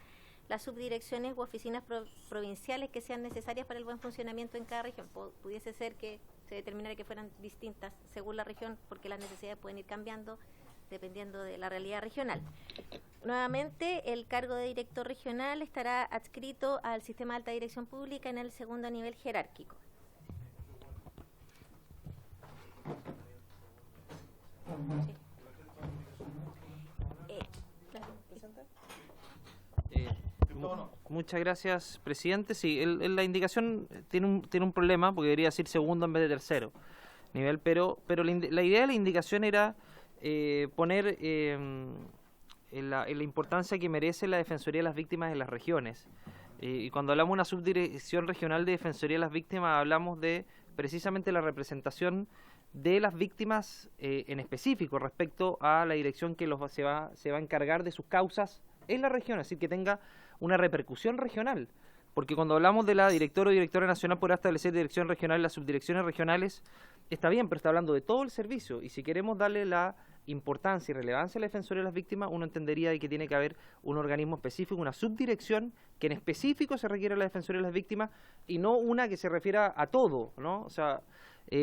Speaker 7: las subdirecciones u oficinas provinciales que sean necesarias para el buen funcionamiento en cada región. Pudiese ser que se determinara que fueran distintas según la región, porque las necesidades pueden ir cambiando dependiendo de la realidad regional. Nuevamente, el cargo de director regional estará adscrito al sistema de alta dirección pública en el segundo nivel jerárquico.
Speaker 3: Muchas gracias, presidente. Sí, la indicación tiene un problema, porque debería decir segundo en vez de tercero nivel, pero la idea de la indicación era poner en la importancia que merece la Defensoría de las Víctimas en las regiones. Y cuando hablamos de una subdirección regional de Defensoría de las Víctimas, hablamos de precisamente la representación de las víctimas en específico respecto a la dirección que se va a encargar de sus causas en la región, es decir, que tenga una repercusión regional. Porque cuando hablamos de la directora o directora nacional podrá establecer dirección regional, las subdirecciones regionales, está bien, pero está hablando de todo el servicio. Y si queremos darle la importancia y relevancia a la Defensoría de las Víctimas, uno entendería de que tiene que haber un organismo específico, una subdirección que en específico se requiere a la Defensoría de las Víctimas y no una que se refiera a todo, ¿no? O sea,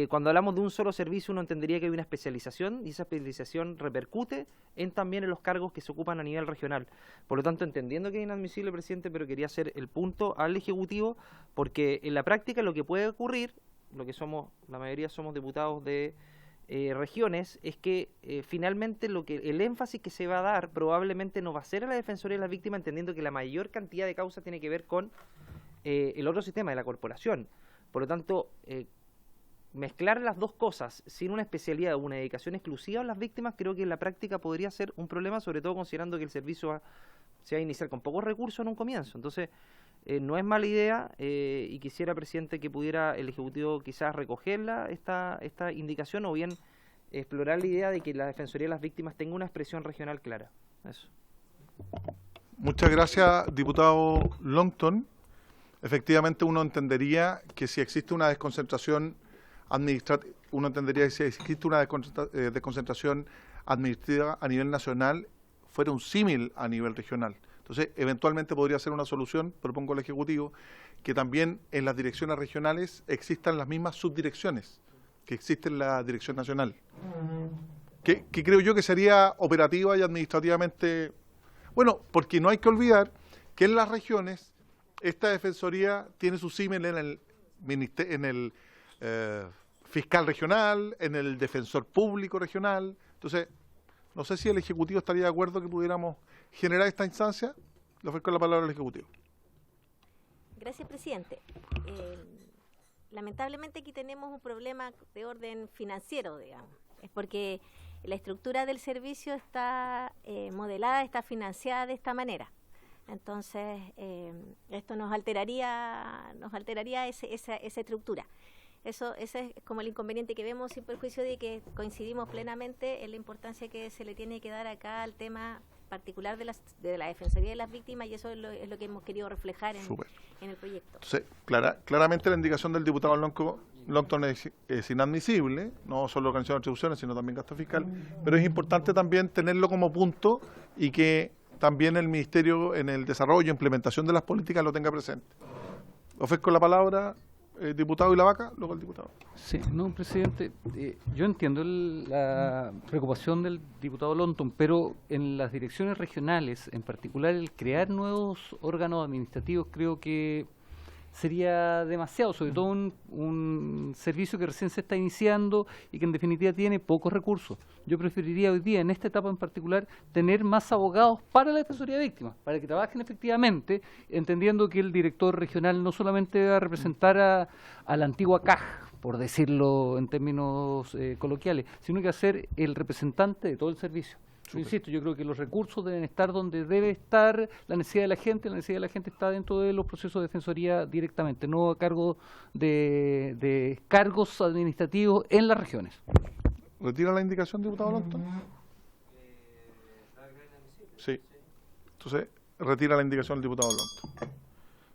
Speaker 3: cuando hablamos de un solo servicio, uno entendería que hay una especialización y esa especialización repercute también en los cargos que se ocupan a nivel regional. Por lo tanto, entendiendo que es inadmisible, presidente, pero quería hacer el punto al Ejecutivo, porque en la práctica lo que puede ocurrir, lo que somos, la mayoría somos diputados de regiones, es que finalmente el énfasis que se va a dar probablemente no va a ser a la Defensoría de las Víctimas, entendiendo que la mayor cantidad de causas tiene que ver con el otro sistema de la corporación. Por lo tanto, mezclar las dos cosas sin una especialidad o una dedicación exclusiva a las víctimas, creo que en la práctica podría ser un problema, sobre todo considerando que el servicio se va a iniciar con pocos recursos en un comienzo. Entonces, no es mala idea y quisiera, presidente, que pudiera el Ejecutivo quizás recogerla, esta indicación, o bien explorar la idea de que la Defensoría de las Víctimas tenga una expresión regional clara. Eso.
Speaker 1: Muchas gracias, diputado Longton. Efectivamente, uno entendería que si existe una desconcentración administrativa, administrativa a nivel nacional, fuera un símil a nivel regional. Entonces, eventualmente podría ser una solución, propongo al Ejecutivo, que también en las direcciones regionales existan las mismas subdirecciones que existen en la Dirección Nacional. Que creo yo que sería operativa y administrativamente... Bueno, porque no hay que olvidar que en las regiones esta Defensoría tiene su símil en el fiscal regional, en el defensor público regional. Entonces, no sé si el Ejecutivo estaría de acuerdo que pudiéramos generar esta instancia. Le ofrezco la palabra al Ejecutivo.
Speaker 7: Gracias, presidente. Lamentablemente aquí tenemos un problema de orden financiero, digamos. Es porque la estructura del servicio está modelada, está financiada de esta manera. Entonces, esto nos alteraría esa estructura. Ese es como el inconveniente que vemos, sin perjuicio de que coincidimos plenamente en la importancia que se le tiene que dar acá al tema particular de la Defensoría de las Víctimas, y eso es lo que hemos querido reflejar en el proyecto.
Speaker 1: Entonces, claramente la indicación del diputado Longton es inadmisible, no solo organización de atribuciones, sino también gasto fiscal, pero es importante también tenerlo como punto y que también el Ministerio en el desarrollo e implementación de las políticas lo tenga presente. Ofrezco la palabra, diputado Ilavaca, luego el diputado.
Speaker 9: Sí, no, presidente, yo entiendo la preocupación del diputado Longton, pero en las direcciones regionales, en particular el crear nuevos órganos administrativos, creo que sería demasiado, sobre todo un servicio que recién se está iniciando y que en definitiva tiene pocos recursos. Yo preferiría hoy día, en esta etapa en particular, tener más abogados para la defensoría de víctimas, para que trabajen efectivamente, entendiendo que el director regional no solamente va a representar a la antigua CAJ, por decirlo en términos coloquiales, sino que va a ser el representante de todo el servicio. Yo insisto, yo creo que los recursos deben estar donde debe estar la necesidad de la gente está dentro de los procesos de defensoría directamente, no a cargo de cargos administrativos en las regiones.
Speaker 1: ¿Retira la indicación, diputado Longton? Sí. Entonces, retira la indicación del diputado Longton.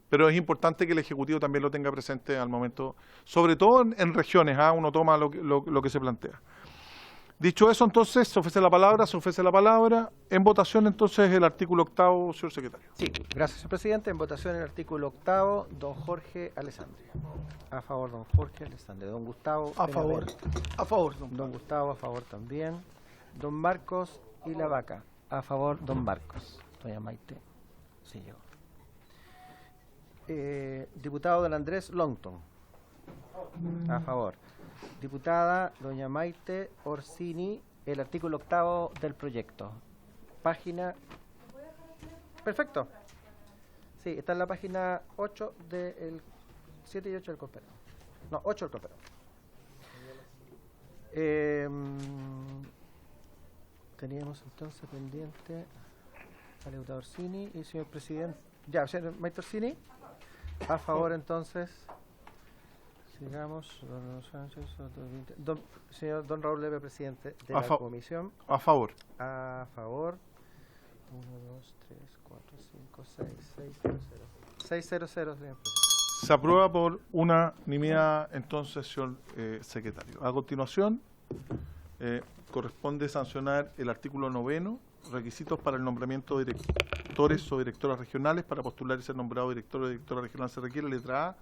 Speaker 1: Pero es importante que el Ejecutivo también lo tenga presente al momento, sobre todo en regiones, uno toma lo que se plantea. Dicho eso, entonces, se ofrece la palabra. En votación, entonces, el artículo 8º, señor secretario.
Speaker 2: Sí, gracias, señor presidente. En votación el artículo 8º, don Jorge Alessandri. A favor, don Jorge Alessandri. Don Gustavo.
Speaker 6: A favor. A favor,
Speaker 2: don Gustavo, a favor también. Don Marcos Ilavaca. A favor, don Marcos. Doña Maite. Sí, yo. Diputado don Andrés Longton. A favor. Diputada doña Maite Orsini, el artículo 8º del proyecto. Página... Perfecto. Sí, está en la página 8 del 7 y 8 del COPER. No, 8 del COPER. Teníamos entonces pendiente al diputado Orsini y señor presidente. Ya, señor Maite Orsini. A favor entonces... Sigamos, don Sánchez, señor don Raúl Leve, presidente de la comisión.
Speaker 1: A favor.
Speaker 2: A favor. 1, 2, 3, 4, 5, 6, 600, señor presidente.
Speaker 1: Se aprueba por unanimidad, entonces, señor secretario. A continuación, corresponde sancionar el artículo 9º, requisitos para el nombramiento de directores o directoras regionales. Para postular y ser nombrado director o directora regional se requiere, letra A,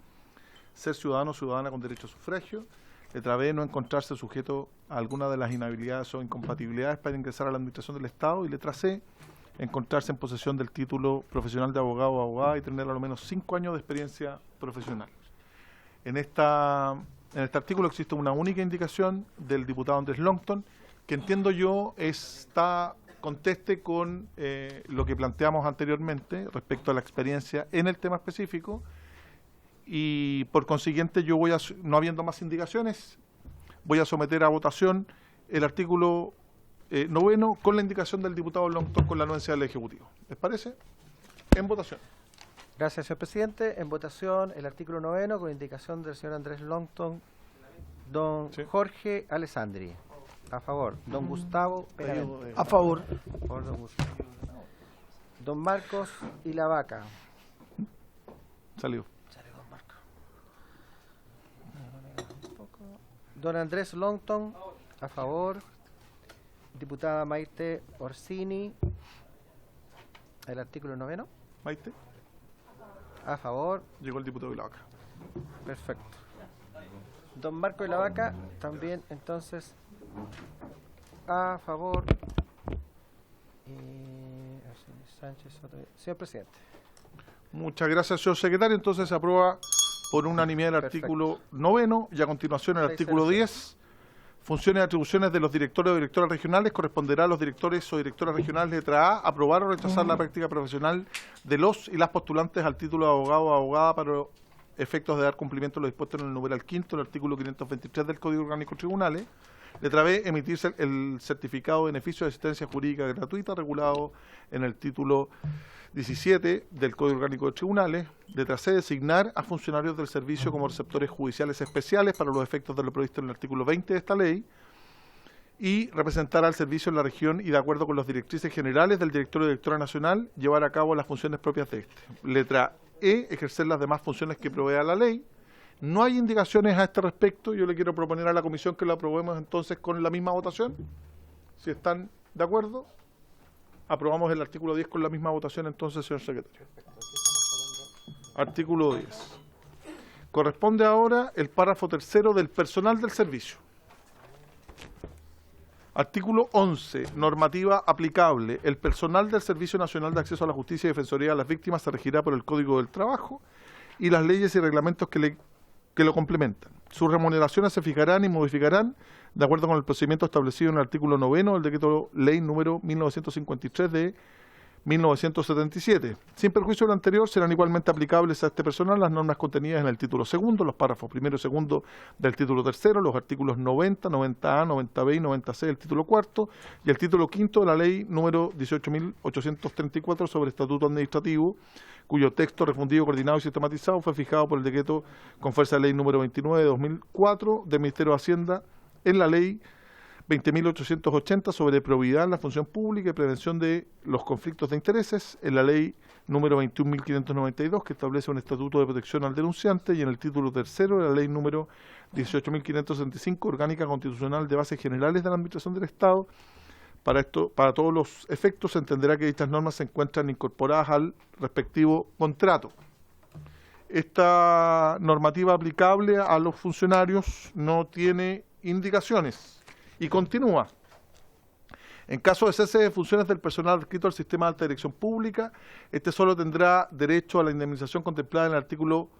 Speaker 1: ser ciudadano o ciudadana con derecho a sufragio. Letra B, no encontrarse sujeto a alguna de las inhabilidades o incompatibilidades para ingresar a la administración del Estado. Y letra C, encontrarse en posesión del título profesional de abogado o abogada y tener a lo menos 5 años de experiencia profesional. En este artículo existe una única indicación del diputado Andrés Longton, que entiendo yo conteste con lo que planteamos anteriormente respecto a la experiencia en el tema específico. Y por consiguiente yo no habiendo más indicaciones, voy a someter a votación el artículo 9º con la indicación del diputado Longton con la anuencia del Ejecutivo. ¿Les parece? En votación.
Speaker 2: Gracias, señor presidente. En votación el artículo 9º con indicación del señor Andrés Longton, don Jorge Alessandri. A favor. Don Gustavo Peravente.
Speaker 6: a favor.
Speaker 2: Por don Gustavo. Don Marcos Ilavaca.
Speaker 1: Salió.
Speaker 2: Don Andrés Longton, a favor. Diputada Maite Orsini, el artículo 9º.
Speaker 1: Maite.
Speaker 2: A favor.
Speaker 1: Llegó el diputado Ilavaca.
Speaker 2: Perfecto. Don Marco Ilavaca, también entonces a favor. Sánchez, señor presidente.
Speaker 1: Muchas gracias, señor secretario. Entonces se aprueba por unanimidad el artículo 9º y a continuación el artículo 10. Funciones y atribuciones de los directores o directoras regionales. Corresponderá a los directores o directoras regionales, letra A, aprobar o rechazar la práctica profesional de los y las postulantes al título de abogado o abogada para efectos de dar cumplimiento a lo dispuesto en el numeral 5 del artículo 523 del Código Orgánico de Tribunales. Letra B, emitirse el certificado de beneficio de asistencia jurídica gratuita regulado en el título 17 del Código Orgánico de Tribunales. Letra C, designar a funcionarios del servicio como receptores judiciales especiales para los efectos de lo previsto en el artículo 20 de esta ley y representar al servicio en la región y de acuerdo con las directrices generales del director o directora nacional llevar a cabo las funciones propias de este. Letra E, ejercer las demás funciones que provea la ley. No hay indicaciones a este respecto. Yo le quiero proponer a la comisión que lo aprobemos entonces con la misma votación. Si están de acuerdo, aprobamos el artículo 10 con la misma votación entonces, señor secretario. Artículo 10. Corresponde ahora el párrafo tercero del personal del servicio. Artículo 11. Normativa aplicable. El personal del Servicio Nacional de Acceso a la Justicia y Defensoría de las Víctimas se regirá por el Código del Trabajo y las leyes y reglamentos que lo complementan. Sus remuneraciones se fijarán y modificarán de acuerdo con el procedimiento establecido en el artículo 9 del Decreto Ley número 1953 de 1977. Sin perjuicio de lo anterior, serán igualmente aplicables a este personal las normas contenidas en el título segundo, los párrafos primero y segundo del título tercero, los artículos 90, 90A, 90B y 90C del título cuarto y el título quinto de la ley número 18.834 sobre estatuto administrativo, cuyo texto refundido, coordinado y sistematizado fue fijado por el decreto con fuerza de ley número 29 de 2004 del Ministerio de Hacienda en la ley 20.880 sobre probidad en la función pública y prevención de los conflictos de intereses, en la ley número 21.592 que establece un estatuto de protección al denunciante y en el título tercero de la ley número 18.565 orgánica constitucional de bases generales de la Administración del Estado. Para todos los efectos se entenderá que estas normas se encuentran incorporadas al respectivo contrato. Esta normativa aplicable a los funcionarios no tiene indicaciones. Y continúa. En caso de cese de funciones del personal adscrito al sistema de alta dirección pública, este solo tendrá derecho a la indemnización contemplada en el artículo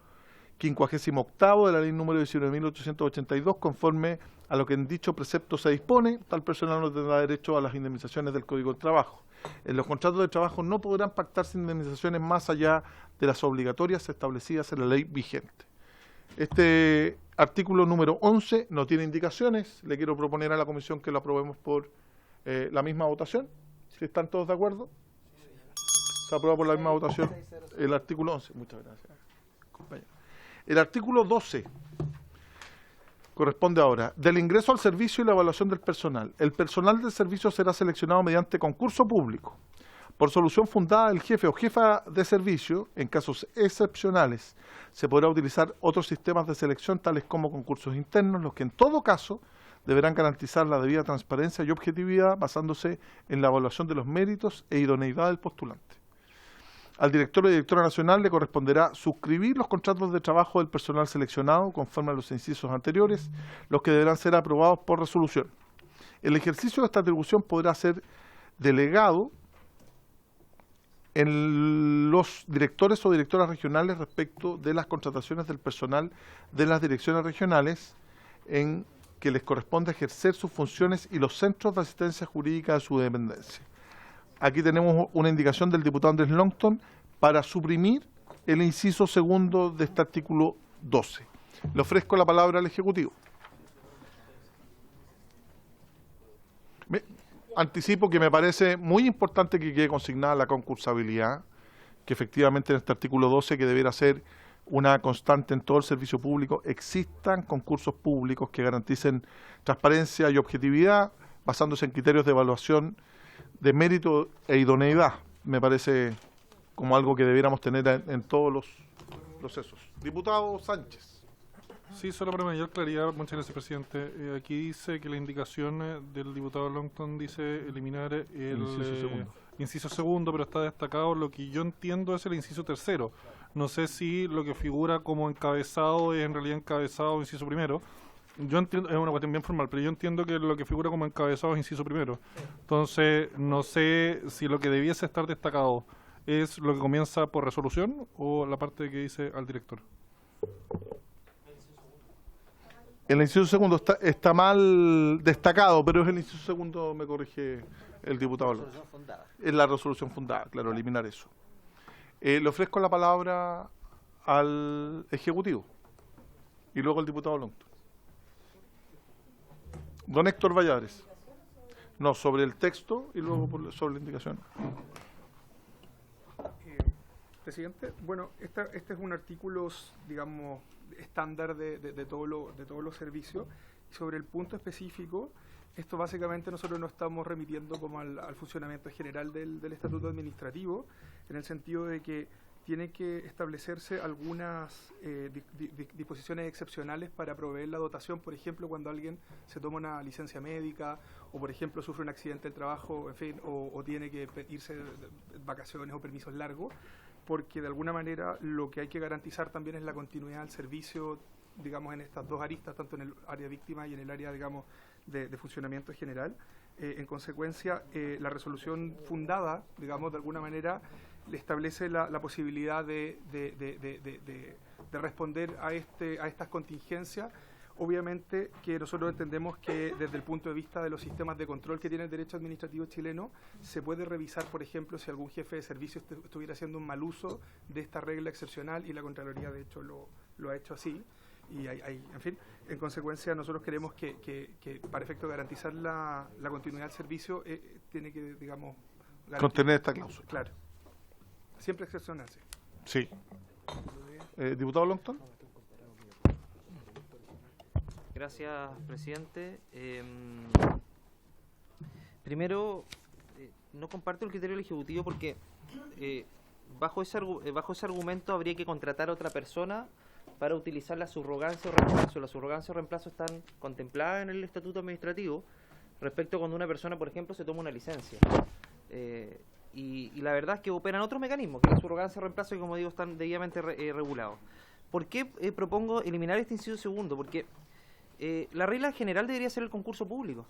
Speaker 1: 58º de la ley número 19.882, conforme a lo que en dicho precepto se dispone. Tal personal no tendrá derecho a las indemnizaciones del Código del Trabajo. En los contratos de trabajo no podrán pactarse indemnizaciones más allá de las obligatorias establecidas en la ley vigente. Este artículo número 11 no tiene indicaciones. Le quiero proponer a la comisión que lo aprobemos por la misma votación. ¿Si están todos de acuerdo? Se aprueba por la misma votación el artículo 11. Muchas gracias, compañero. El artículo 12 corresponde ahora. Del ingreso al servicio y la evaluación del personal. El personal del servicio será seleccionado mediante concurso público. Por solución fundada del jefe o jefa de servicio, en casos excepcionales, se podrá utilizar otros sistemas de selección, tales como concursos internos, los que en todo caso deberán garantizar la debida transparencia y objetividad basándose en la evaluación de los méritos e idoneidad del postulante. Al director o directora nacional le corresponderá suscribir los contratos de trabajo del personal seleccionado conforme a los incisos anteriores, los que deberán ser aprobados por resolución. El ejercicio de esta atribución podrá ser delegado en los directores o directoras regionales respecto de las contrataciones del personal de las direcciones regionales en que les corresponde ejercer sus funciones y los centros de asistencia jurídica de su dependencia. Aquí tenemos una indicación del diputado Andrés Longton para suprimir el inciso segundo de este artículo 12. Le ofrezco la palabra al Ejecutivo. Anticipo que me parece muy importante que quede consignada la concursabilidad, que efectivamente en este artículo 12, que debiera ser una constante en todo el servicio público, existan concursos públicos que garanticen transparencia y objetividad, basándose en criterios de evaluación de mérito e idoneidad. Me parece como algo que debiéramos tener en todos los procesos. Diputado Sánchez.
Speaker 5: Sí, solo para mayor claridad, muchas gracias, presidente. Aquí dice que la indicación del diputado Longton dice eliminar el inciso segundo, pero está destacado lo que yo entiendo es el inciso tercero. No sé si lo que figura como encabezado es en realidad encabezado o inciso primero. Yo entiendo, es una cuestión bien formal, pero yo entiendo que lo que figura como encabezado es inciso primero. Entonces, no sé si lo que debiese estar destacado es lo que comienza por resolución o la parte que dice al director.
Speaker 1: El inciso segundo está mal destacado, pero es el inciso segundo, me corrige el diputado Longton. Es la resolución fundada, claro, eliminar eso. Le ofrezco la palabra al Ejecutivo y luego al diputado Longton. Don Héctor Valladares. No, sobre el texto y luego sobre la indicación.
Speaker 8: Presidente, bueno, este es un artículo, digamos, estándar de todos los servicios. Sobre el punto específico, esto básicamente nosotros nos estamos remitiendo como al funcionamiento general del estatuto administrativo, en el sentido de que tienen que establecerse algunas disposiciones excepcionales para proveer la dotación, por ejemplo, cuando alguien se toma una licencia médica o, por ejemplo, sufre un accidente del trabajo, en fin, o tiene que irse de vacaciones o permisos largos, porque de alguna manera lo que hay que garantizar también es la continuidad del servicio, digamos, en estas dos aristas, tanto en el área víctima y en el área, digamos, de funcionamiento general. En consecuencia, la resolución fundada, digamos, de alguna manera, le establece la posibilidad de responder a estas contingencias. Obviamente que nosotros entendemos que desde el punto de vista de los sistemas de control que tiene el derecho administrativo chileno, se puede revisar, por ejemplo, si algún jefe de servicio estuviera haciendo un mal uso de esta regla excepcional, y la Contraloría de hecho lo ha hecho así. Y en fin, en consecuencia nosotros queremos que para efecto de garantizar la continuidad del servicio tiene que, digamos,
Speaker 1: contener esta cláusula.
Speaker 8: Claro. Siempre excepcional, sí.
Speaker 1: Sí. Diputado Longton.
Speaker 3: Gracias, presidente. Primero, no comparto el criterio del Ejecutivo porque bajo ese argumento habría que contratar a otra persona para utilizar la subrogancia o reemplazo. La subrogancia o reemplazo están contempladas en el Estatuto Administrativo respecto a cuando una persona, por ejemplo, se toma una licencia. Y la verdad es que operan otros mecanismos, que la subrogancia o reemplazo, que como digo, están debidamente regulados. ¿Por qué propongo eliminar este inciso segundo? Porque la regla general debería ser el concurso público.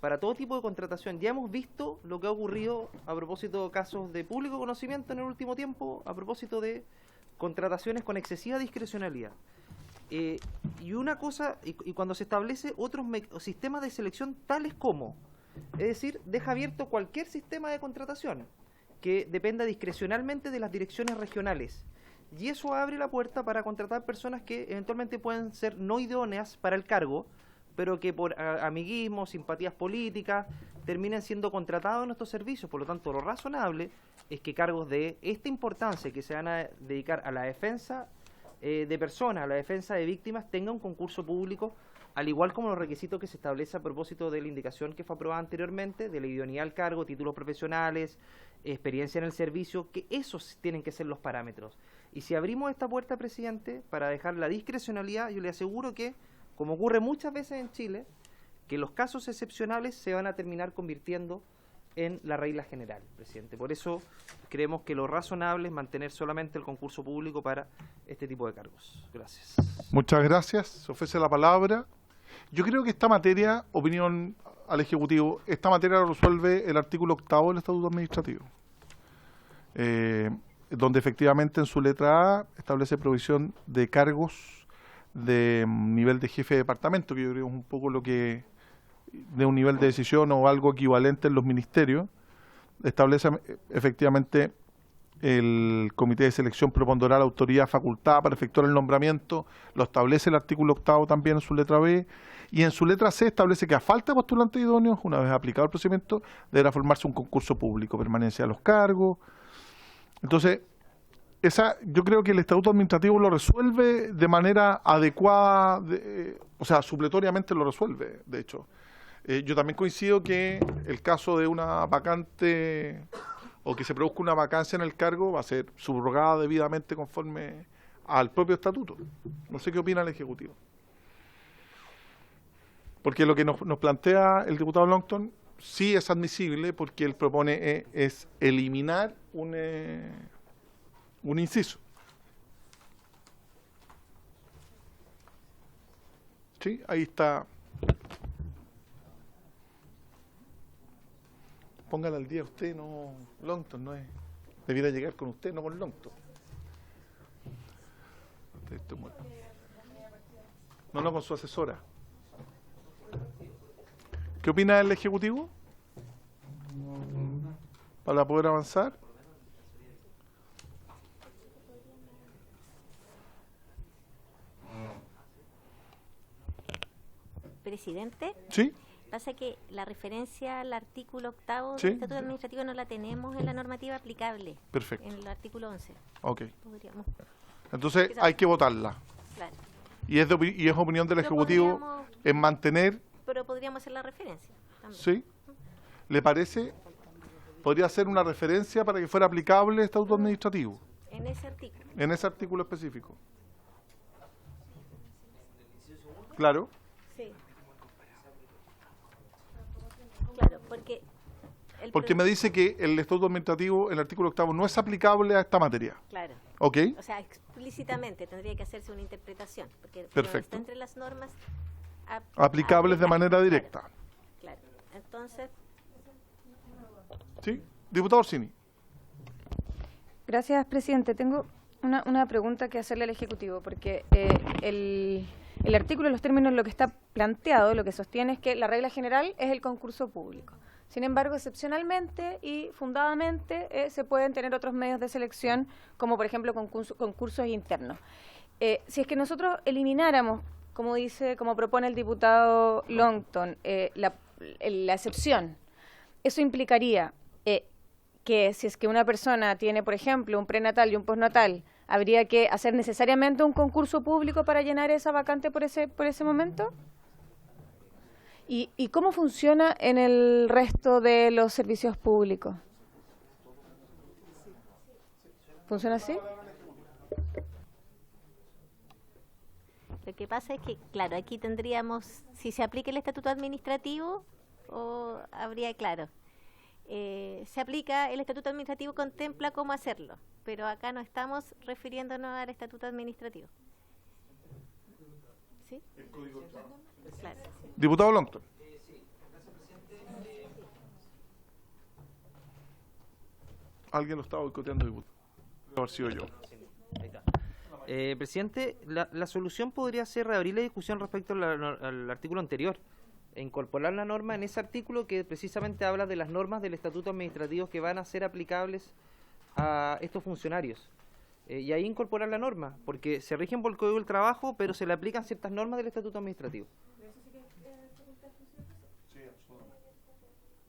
Speaker 3: Para todo tipo de contratación. Ya hemos visto lo que ha ocurrido a propósito de casos de público conocimiento en el último tiempo, a propósito de contrataciones con excesiva discrecionalidad. Y una cosa, y cuando se establece otros sistemas de selección tales como, es decir, deja abierto cualquier sistema de contratación que dependa discrecionalmente de las direcciones regionales. Y eso abre la puerta para contratar personas que eventualmente pueden ser no idóneas para el cargo, pero que por amiguismo, simpatías políticas, terminen siendo contratados en nuestros servicios. Por lo tanto, lo razonable es que cargos de esta importancia, que se van a dedicar a la defensa de personas, a la defensa de víctimas, tengan un concurso público, al igual como los requisitos que se establece a propósito de la indicación que fue aprobada anteriormente, de la idoneidad al cargo, títulos profesionales, experiencia en el servicio, que esos tienen que ser los parámetros. Y si abrimos esta puerta, presidente, para dejar la discrecionalidad, yo le aseguro que, como ocurre muchas veces en Chile, que los casos excepcionales se van a terminar convirtiendo en la regla general, presidente. Por eso creemos que lo razonable es mantener solamente el concurso público para este tipo de cargos. Gracias.
Speaker 1: Muchas gracias. Se ofrece la palabra. Yo creo que esta materia, opinión al Ejecutivo, esta materia la resuelve el artículo 8 del Estatuto Administrativo, donde efectivamente en su letra A establece provisión de cargos de nivel de jefe de departamento, que yo creo es un poco lo que, de un nivel de decisión o algo equivalente en los ministerios. Establece efectivamente el comité de selección propondrá la autoridad facultada para efectuar el nombramiento, lo establece el artículo 8 también en su letra B, y en su letra C establece que a falta de postulantes idóneos, una vez aplicado el procedimiento, deberá formarse un concurso público, permanencia de los cargos. Entonces, yo creo que el Estatuto Administrativo lo resuelve de manera adecuada, o sea, supletoriamente lo resuelve, de hecho. Yo también coincido que el caso de una vacante o que se produzca una vacancia en el cargo va a ser subrogada debidamente conforme al propio estatuto. No sé qué opina el Ejecutivo. Porque lo que nos plantea el diputado Longton sí es admisible, porque él propone es eliminar un inciso. Sí, ahí está. Póngala al día usted, no Longton, no es. Debiera llegar con usted, no con Longton. No, con su asesora. ¿Qué opina el Ejecutivo? Para poder avanzar.
Speaker 7: Presidente.
Speaker 1: ¿Sí?
Speaker 7: Pasa que la referencia al artículo 8
Speaker 1: ¿Sí?
Speaker 7: del Estatuto Administrativo no la tenemos en la normativa aplicable.
Speaker 1: Perfecto.
Speaker 7: En el artículo 11.
Speaker 1: Ok.
Speaker 7: Podríamos,
Speaker 1: Entonces hay que votarla.
Speaker 7: claro.
Speaker 1: Y es opinión del
Speaker 7: Pero
Speaker 1: Ejecutivo
Speaker 7: podríamos-
Speaker 1: en mantener.
Speaker 7: Pero podríamos hacer la referencia también.
Speaker 1: ¿Sí? ¿Le parece? podría ser una referencia para que fuera aplicable el estatuto administrativo,
Speaker 7: En ese artículo.
Speaker 1: en ese artículo específico. Claro.
Speaker 7: Sí. Claro, porque...
Speaker 1: Porque me dice que el estatuto administrativo, el artículo 8º, no es aplicable a esta materia.
Speaker 7: Claro.
Speaker 1: ¿Ok?
Speaker 7: O sea, explícitamente tendría que hacerse una interpretación, porque
Speaker 1: Perfecto.
Speaker 7: está entre las normas
Speaker 1: Aplicables de manera directa.
Speaker 7: Claro. Entonces,
Speaker 1: ¿Sí? Diputado Orsini.
Speaker 10: Gracias, presidente. Tengo una pregunta que hacerle al Ejecutivo, porque el artículo, los términos, lo que está planteado, lo que sostiene es que la regla general es el concurso público. Sin embargo, excepcionalmente y fundadamente se pueden tener otros medios de selección, como por ejemplo concursos internos. Si es que nosotros elimináramos, como propone el diputado Longton, la excepción, eso implicaría que si es que una persona tiene, por ejemplo, un prenatal y un postnatal, ¿habría que hacer necesariamente un concurso público para llenar esa vacante por ese momento? ¿Y cómo funciona en el resto de los servicios públicos? ¿Funciona así?
Speaker 7: lo que pasa es que, claro, aquí tendríamos, si se aplica el estatuto administrativo, o habría, claro, se aplica el estatuto administrativo, contempla cómo hacerlo, pero acá no estamos refiriéndonos al estatuto administrativo. ¿Sí? Claro.
Speaker 1: Diputado Longton. Alguien lo está boicoteando, diputado. Debe haber sido yo.
Speaker 3: Presidente, la solución podría ser reabrir la discusión respecto al artículo anterior e incorporar la norma en ese artículo que precisamente habla de las normas del estatuto administrativo que van a ser aplicables a estos funcionarios. Y ahí incorporar la norma, porque se rigen por el Código del Trabajo, pero se le aplican ciertas normas del estatuto administrativo.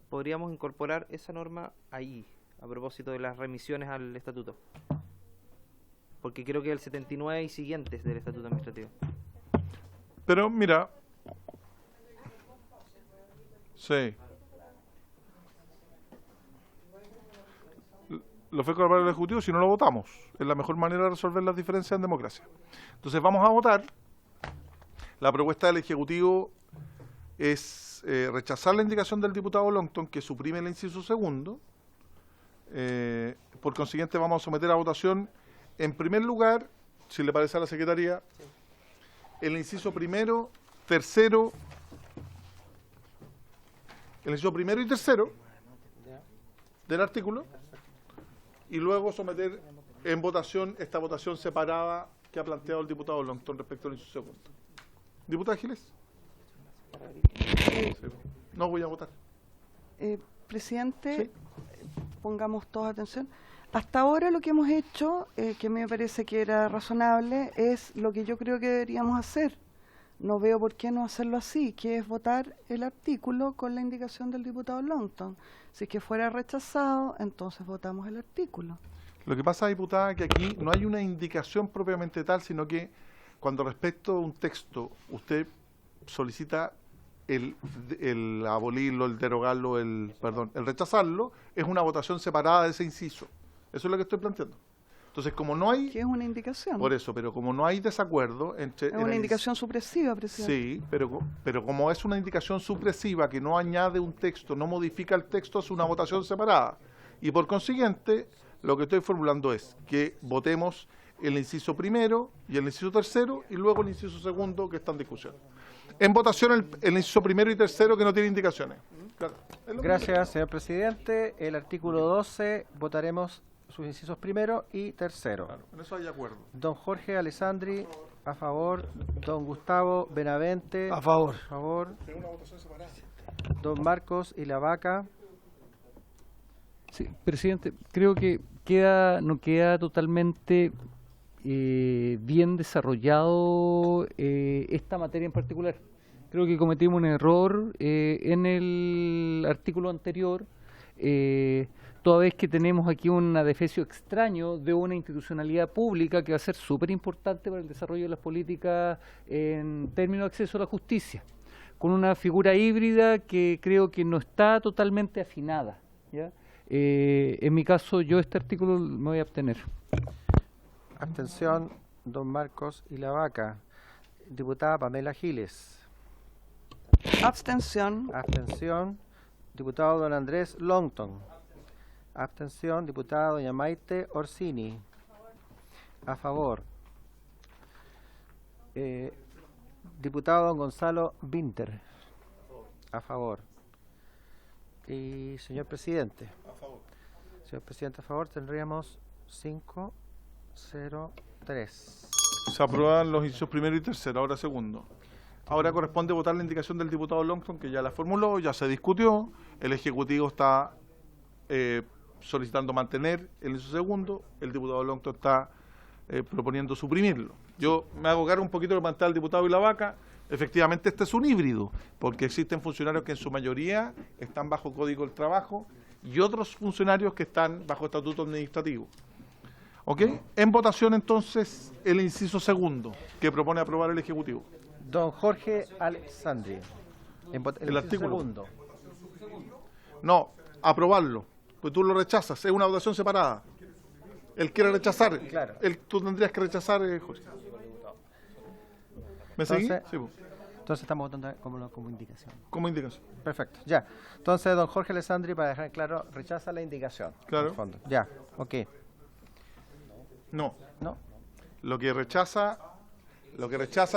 Speaker 3: Podríamos incorporar esa norma ahí, a propósito de las remisiones al estatuto. Porque creo que el 79 y siguientes del estatuto administrativo.
Speaker 1: Pero mira, sí. Lo fue incorporar el Ejecutivo, si no lo votamos. Es la mejor manera de resolver las diferencias en democracia. Entonces vamos a votar. La propuesta del Ejecutivo es rechazar la indicación del diputado Longton, que suprime el inciso segundo. Por consiguiente vamos a someter a votación, en primer lugar, si le parece a la Secretaría, el inciso primero, tercero, el inciso primero y tercero del artículo, y luego someter en votación esta votación separada que ha planteado el diputado Longton respecto al inciso segundo. ¿Diputado Giles? No voy a votar.
Speaker 4: Presidente,
Speaker 1: Sí.
Speaker 4: pongamos todos atención. Hasta ahora lo que hemos hecho, que me parece que era razonable, es lo que yo creo que deberíamos hacer. No veo por qué no hacerlo así, que es votar el artículo con la indicación del diputado Longton. Si es que fuera rechazado, entonces votamos el artículo.
Speaker 1: Lo que pasa, diputada, que aquí no hay una indicación propiamente tal, sino que cuando respecto a un texto usted solicita el abolirlo, el derogarlo, el rechazarlo, es una votación separada de ese inciso. Eso es lo que estoy planteando. Entonces, como no hay...
Speaker 4: Que es una indicación.
Speaker 1: Por eso, pero como no hay desacuerdo entre...
Speaker 4: Es una indicación supresiva, presidente.
Speaker 1: Sí, pero como es una indicación supresiva que no añade un texto, no modifica el texto, es una votación separada. Y por consiguiente, lo que estoy formulando es que votemos el inciso primero y el inciso tercero y luego el inciso segundo que está en discusión. En votación el inciso primero y tercero que no tiene indicaciones. Claro, es lo
Speaker 2: Gracias, señor presidente. El artículo 12 votaremos sus incisos primero y tercero.
Speaker 1: Claro, en eso hay acuerdo.
Speaker 2: Don Jorge Alessandri, a favor. Don Gustavo Benavente,
Speaker 6: A favor.
Speaker 2: a favor.
Speaker 1: Es una votación separada.
Speaker 2: Don Marcos y la Vaca.
Speaker 9: Sí, presidente, creo que no queda totalmente bien desarrollado esta materia en particular. Creo que cometimos un error en el artículo anterior, toda vez que tenemos aquí un adefesio extraño de una institucionalidad pública que va a ser súper importante para el desarrollo de las políticas en términos de acceso a la justicia, con una figura híbrida que creo que no está totalmente afinada, ¿ya? En mi caso, yo este artículo me voy a abstener.
Speaker 2: Abstención, don Marcos y la Vaca. Diputada Pamela Giles.
Speaker 4: Abstención.
Speaker 2: Abstención, diputado don Andrés Longton. Abstención, diputada doña Maite Orsini. A favor. Diputado don Gonzalo Vinter. A favor. Y señor presidente.
Speaker 1: A favor.
Speaker 2: Señor presidente, a favor, tendríamos 5-0-3.
Speaker 1: Se aprueban los incisos primero y tercero, ahora segundo. Ahora corresponde votar la indicación del diputado Longton, que ya la formuló, ya se discutió. El Ejecutivo está solicitando mantener el inciso segundo. El diputado Longton está proponiendo suprimirlo. Yo me hago cargo un poquito de lo que plantea el diputado y la Vaca. Efectivamente, este es un híbrido, porque existen funcionarios que en su mayoría están bajo Código del Trabajo y otros funcionarios que están bajo estatuto administrativo. ¿Ok? En votación, entonces, el inciso segundo, que propone aprobar el Ejecutivo.
Speaker 2: Don Jorge Alessandri.
Speaker 1: El
Speaker 2: inciso
Speaker 1: artículo.
Speaker 2: segundo.
Speaker 1: No, aprobarlo, pues tú lo rechazas, es una votación separada. Él quiere rechazar,
Speaker 2: Claro.
Speaker 1: tú tendrías que rechazar, Jorge. ¿Me seguí?
Speaker 2: Entonces-
Speaker 1: Sí, pues,
Speaker 2: Entonces estamos votando como indicación.
Speaker 1: como indicación.
Speaker 2: Perfecto, ya. Entonces, don Jorge Alessandri, para dejar claro, rechaza la indicación.
Speaker 1: Claro.
Speaker 2: en el fondo. Ya, ok.
Speaker 1: No,
Speaker 2: ¿No?
Speaker 1: lo que rechaza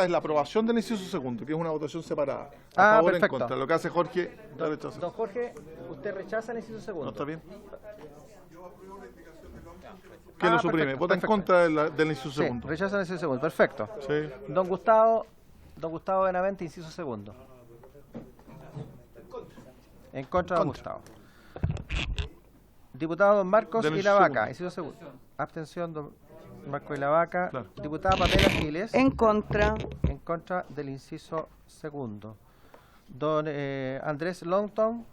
Speaker 1: es la aprobación del inciso segundo, que es una votación separada.
Speaker 2: Ah,
Speaker 1: A favor o en
Speaker 2: perfecto.
Speaker 1: contra. Lo que hace Jorge, la rechaza.
Speaker 2: Don Jorge, usted rechaza el inciso segundo.
Speaker 1: ¿No está bien? Que lo suprime.
Speaker 2: perfecto,
Speaker 1: Vota en
Speaker 2: perfecto.
Speaker 1: contra del inciso
Speaker 2: Sí,
Speaker 1: segundo.
Speaker 2: rechaza el inciso segundo. Perfecto.
Speaker 1: Sí.
Speaker 2: Don Gustavo Benavente, inciso segundo. En contra de don Gustavo. Diputado don Marcos
Speaker 1: Del
Speaker 2: y la
Speaker 1: inciso
Speaker 2: Vaca,
Speaker 1: segundo.
Speaker 2: inciso segundo. Abstención, don Marcos y la Vaca.
Speaker 1: Claro.
Speaker 2: Diputada Pamela Giles.
Speaker 4: En contra.
Speaker 2: En contra del inciso segundo. Don Andrés Longton.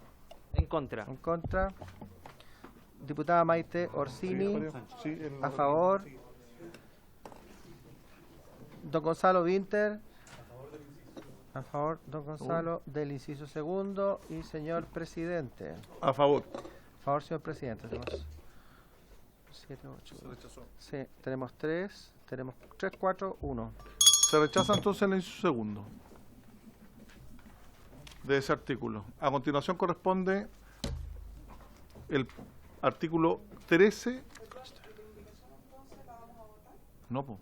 Speaker 3: En contra.
Speaker 2: En contra. Diputada Maite Orsini.
Speaker 1: Sí, en
Speaker 2: A favor. Don Gonzalo Vinter. A favor, don Gonzalo, del inciso segundo. Y señor presidente.
Speaker 1: A favor.
Speaker 2: A favor, señor presidente. Tenemos 7, 8. Sí, tenemos 3. Tenemos 3, 4, 1.
Speaker 1: Se rechaza entonces el inciso segundo de ese artículo. A continuación corresponde el artículo 13. No, po.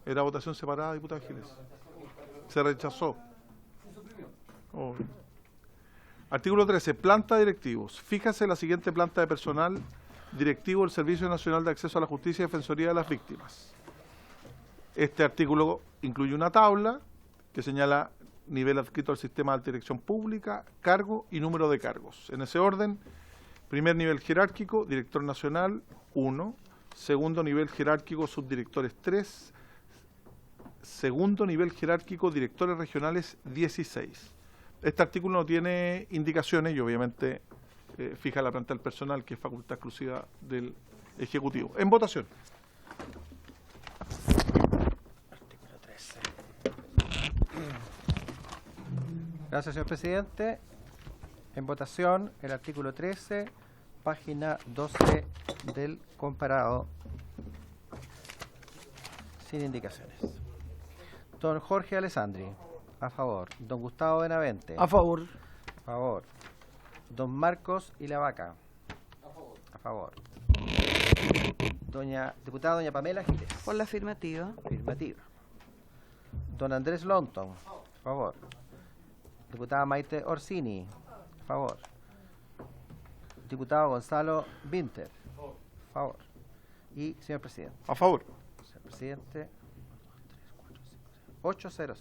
Speaker 1: Era votación separada, diputada Giles. Se rechazó. Oh. Artículo 13. Planta de directivos. Fíjase la siguiente planta de personal directivo del Servicio Nacional de Acceso a la Justicia y Defensoría de las Víctimas. Este artículo incluye una tabla que señala nivel adscrito al sistema de alta dirección pública, cargo y número de cargos. En ese orden, primer nivel jerárquico, director nacional, 1. Segundo nivel jerárquico, subdirectores, 3. Segundo nivel jerárquico, directores regionales, 16. Este artículo no tiene indicaciones y obviamente fija la planta del personal, que es facultad exclusiva del Ejecutivo. En votación.
Speaker 2: Artículo 13. Gracias, señor presidente. En votación, el artículo 13, página 12 del comparado, sin indicaciones. Don Jorge Alessandri, a favor. Don Gustavo Benavente,
Speaker 6: A favor.
Speaker 2: a favor. Don Marcos y la Vaca, a favor. Diputada doña Pamela Giles,
Speaker 4: Por la afirmativa.
Speaker 2: afirmativa. Don Andrés Longton, a favor. Diputada Maite Orsini, a favor. Diputado Gonzalo Vinter, a favor. Y señor presidente.
Speaker 1: A favor.
Speaker 2: Señor presidente, 8-0-0.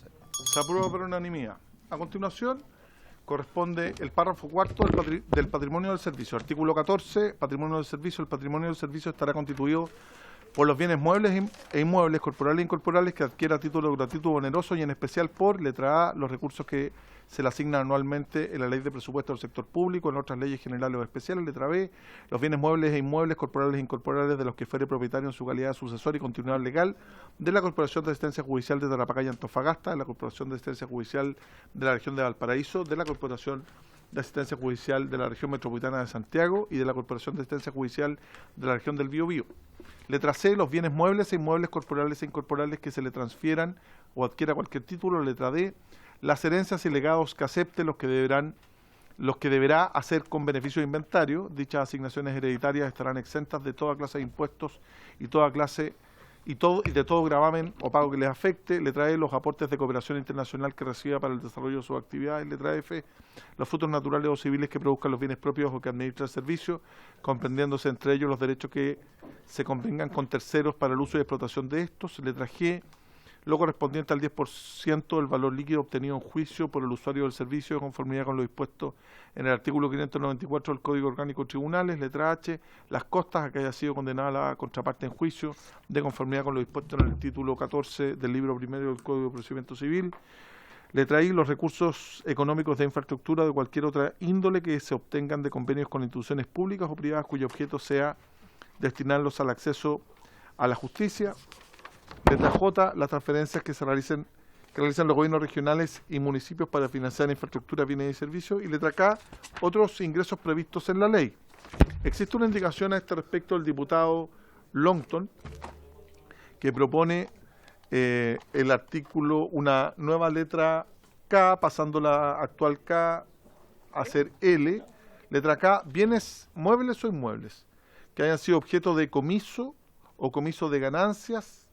Speaker 1: Se aprueba por unanimidad. A continuación, corresponde el párrafo cuarto del patrimonio del servicio. Artículo 14, patrimonio del servicio. El patrimonio del servicio estará constituido por los bienes muebles e inmuebles, corporales e incorporales, que adquiera a título gratuito o oneroso, y en especial por, letra A, los recursos que se le asignan anualmente en la Ley de Presupuesto del Sector Público, en otras leyes generales o especiales. Letra B, los bienes muebles e inmuebles, corporales e incorporales, de los que fuere propietario en su calidad de sucesor y continuidad legal de la Corporación de Asistencia Judicial de Tarapacá y Antofagasta, de la Corporación de Asistencia Judicial de la Región de Valparaíso, de la Corporación de Asistencia Judicial de la Región Metropolitana de Santiago y de la Corporación de Asistencia Judicial de la Región del Biobío. Letra C, los bienes muebles e inmuebles corporales e incorporales que se le transfieran o adquiera cualquier título. Letra D, las herencias y legados que acepte los que deberá hacer con beneficio de inventario. Dichas asignaciones hereditarias estarán exentas de toda clase de impuestos y de todo gravamen o pago que les afecte. Letra E, los aportes de cooperación internacional que reciba para el desarrollo de sus actividades. Letra F, los frutos naturales o civiles que produzcan los bienes propios o que administre el servicio, comprendiéndose entre ellos los derechos que se convengan con terceros para el uso y explotación de estos. Letra G, lo correspondiente al 10% del valor líquido obtenido en juicio por el usuario del servicio de conformidad con lo dispuesto en el artículo 594 del Código Orgánico de Tribunales. Letra H, las costas a que haya sido condenada la contraparte en juicio de conformidad con lo dispuesto en el título 14 del libro primero del Código de Procedimiento Civil. Letra I, los recursos económicos de infraestructura de cualquier otra índole que se obtengan de convenios con instituciones públicas o privadas cuyo objeto sea destinarlos al acceso a la justicia. Letra J, las transferencias que realizan los gobiernos regionales y municipios para financiar infraestructura, bienes y servicios. Y letra K, otros ingresos previstos en la ley. Existe una indicación a este respecto del diputado Longton, que propone el artículo, una nueva letra K, pasando la actual K a ser L. Letra K, bienes muebles o inmuebles que hayan sido objeto de comiso o comiso de ganancias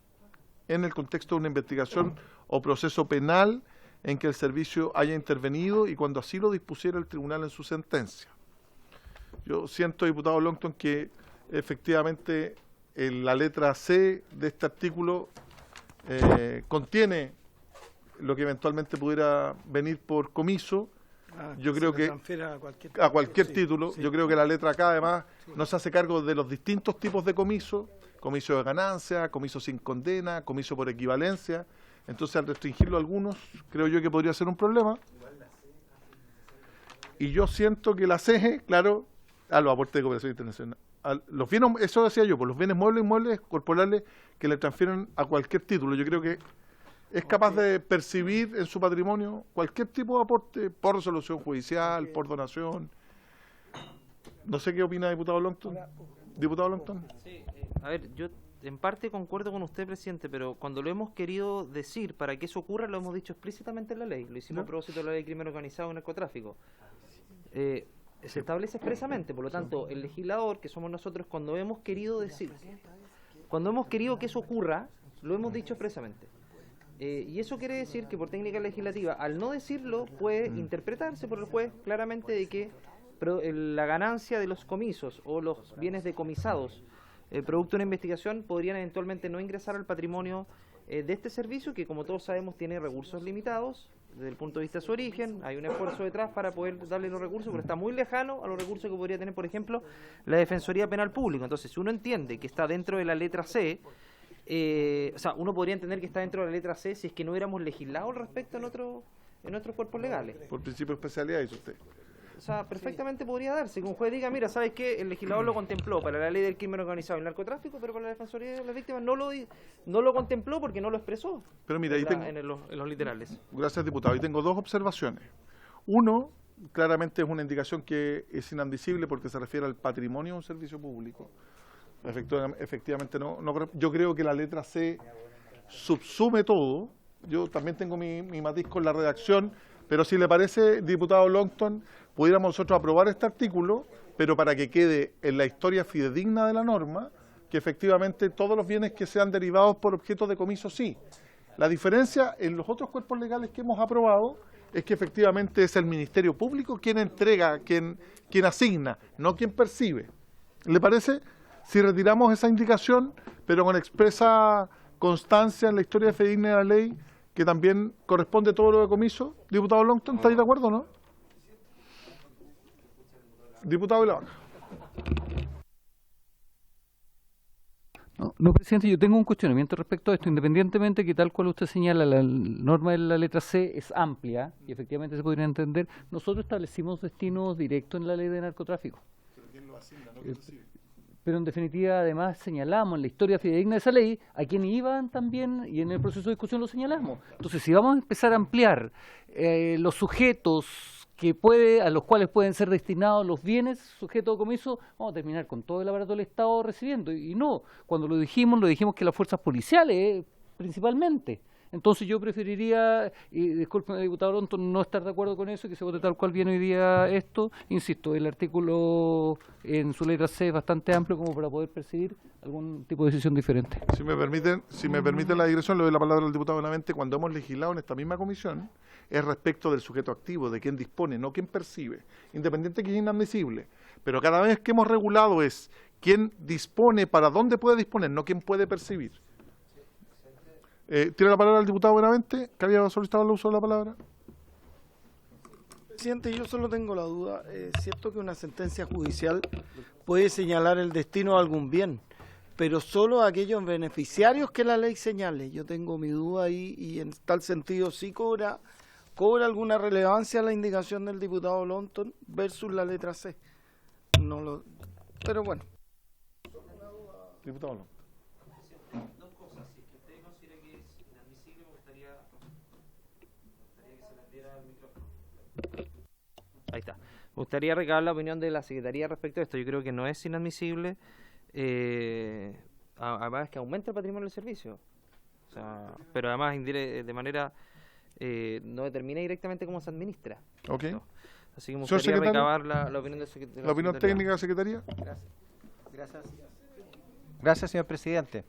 Speaker 1: en el contexto de una investigación o proceso penal en que el servicio haya intervenido y cuando así lo dispusiera el tribunal en su sentencia. Yo siento, diputado Longton, que efectivamente la letra C de este artículo contiene lo que eventualmente pudiera venir por comiso. Yo creo que a cualquier título. Yo creo que la letra K además no se hace cargo de los distintos tipos de comiso. Comiso de ganancia, comiso sin condena, comiso por equivalencia. Entonces, al restringirlo a algunos, creo yo que podría ser un problema. Y yo siento que la CEGE, claro, a los aportes de cooperación internacional, los bienes, eso decía yo, por los bienes muebles e inmuebles corporales que le transfieren a cualquier título. Yo creo que es capaz de percibir en su patrimonio cualquier tipo de aporte por resolución judicial, por donación. No sé qué opina diputado Longton. Diputado Longton.
Speaker 3: Sí, a ver, yo en parte concuerdo con usted, presidente, pero cuando lo hemos querido decir para que eso ocurra, lo hemos dicho explícitamente en la ley. Lo hicimos a propósito de la ley de crimen organizado y narcotráfico. Se establece expresamente, por lo tanto, el legislador, que somos nosotros, cuando hemos querido decir, cuando hemos querido que eso ocurra, lo hemos dicho expresamente. Y eso quiere decir que por técnica legislativa, al no decirlo, puede interpretarse por el juez claramente de que la ganancia de los comisos o los bienes decomisados producto de una investigación podrían eventualmente no ingresar al patrimonio de este servicio, que como todos sabemos tiene recursos limitados desde el punto de vista de su origen. Hay un esfuerzo detrás para poder darle los recursos, pero está muy lejano a los recursos que podría tener, por ejemplo, la Defensoría Penal Pública. Entonces, si uno entiende que está dentro de la letra C, o sea, uno podría entender que está dentro de la letra C si es que no hubiéramos legislado al respecto en otros cuerpos legales.
Speaker 1: Por principio de especialidad, dice usted.
Speaker 3: O sea, perfectamente podría darse. Que un juez diga, mira, ¿sabes qué? El legislador lo contempló para la ley del crimen organizado y el narcotráfico, pero para la Defensoría de las Víctimas no lo contempló porque no lo expresó.
Speaker 1: Pero mira, ahí tengo,
Speaker 3: en los literales.
Speaker 1: Gracias, diputado. Ahí tengo dos observaciones. Uno, claramente es una indicación que es inadmisible porque se refiere al patrimonio de un servicio público. Efectivamente no. Yo creo que la letra C subsume todo. Yo también tengo mi matiz con la redacción, pero si le parece, diputado Longton, pudiéramos nosotros aprobar este artículo, pero para que quede en la historia fidedigna de la norma, que efectivamente todos los bienes que sean derivados por objeto de comiso, sí. La diferencia en los otros cuerpos legales que hemos aprobado es que efectivamente es el Ministerio Público quien entrega, quien asigna, no quien percibe. ¿Le parece? Si retiramos esa indicación, pero con expresa constancia en la historia fidedigna de la ley, que también corresponde todo lo de comiso, diputado Longton, ¿estáis de acuerdo o no? Diputado Vilabaja.
Speaker 9: No, presidente, yo tengo un cuestionamiento respecto a esto, independientemente que tal cual usted señala, la norma de la letra C es amplia y efectivamente se podría entender. Nosotros establecimos destinos directos en la ley de narcotráfico. Pero en definitiva, además, señalamos en la historia fidedigna de esa ley a quienes iban también, y en el proceso de discusión lo señalamos. Entonces, si vamos a empezar a ampliar los sujetos a los cuales pueden ser destinados los bienes sujetos a comiso, vamos a terminar con todo el aparato del Estado recibiendo. Y no, cuando lo dijimos que las fuerzas policiales principalmente. Entonces yo preferiría, y disculpe, diputado Lonton, no estar de acuerdo con eso y que se vote tal cual viene hoy día esto. Insisto, el artículo en su letra C es bastante amplio como para poder percibir algún tipo de decisión diferente.
Speaker 1: Si me permite la digresión, le doy la palabra al diputado Benavente. Cuando hemos legislado en esta misma comisión, es respecto del sujeto activo, de quien dispone, no quien percibe, independiente que es inadmisible. Pero cada vez que hemos regulado es quién dispone, para dónde puede disponer, no quién puede percibir. ¿Tiene la palabra el diputado Benavente, que había solicitado el uso de la palabra?
Speaker 6: Presidente, yo solo tengo la duda. Es cierto que una sentencia judicial puede señalar el destino de algún bien, pero solo a aquellos beneficiarios que la ley señale. Yo tengo mi duda ahí y en tal sentido sí cobra alguna relevancia la indicación del diputado Lonton versus la letra C. Pero bueno.
Speaker 1: Diputado Lonton.
Speaker 3: Dos cosas. Si es que usted considera que es inadmisible, me gustaría que se le diera el micrófono. Ahí está. Me gustaría recabar la opinión de la Secretaría respecto a esto. Yo creo que no es inadmisible. Además que aumenta el patrimonio del servicio. O sea, pero además de manera no determina directamente cómo se administra.
Speaker 1: Ok.
Speaker 3: ¿No? Así que me gustaría recabar la opinión de la Secretaría.
Speaker 1: ¿La opinión técnica de la Secretaría?
Speaker 2: Gracias, señor presidente.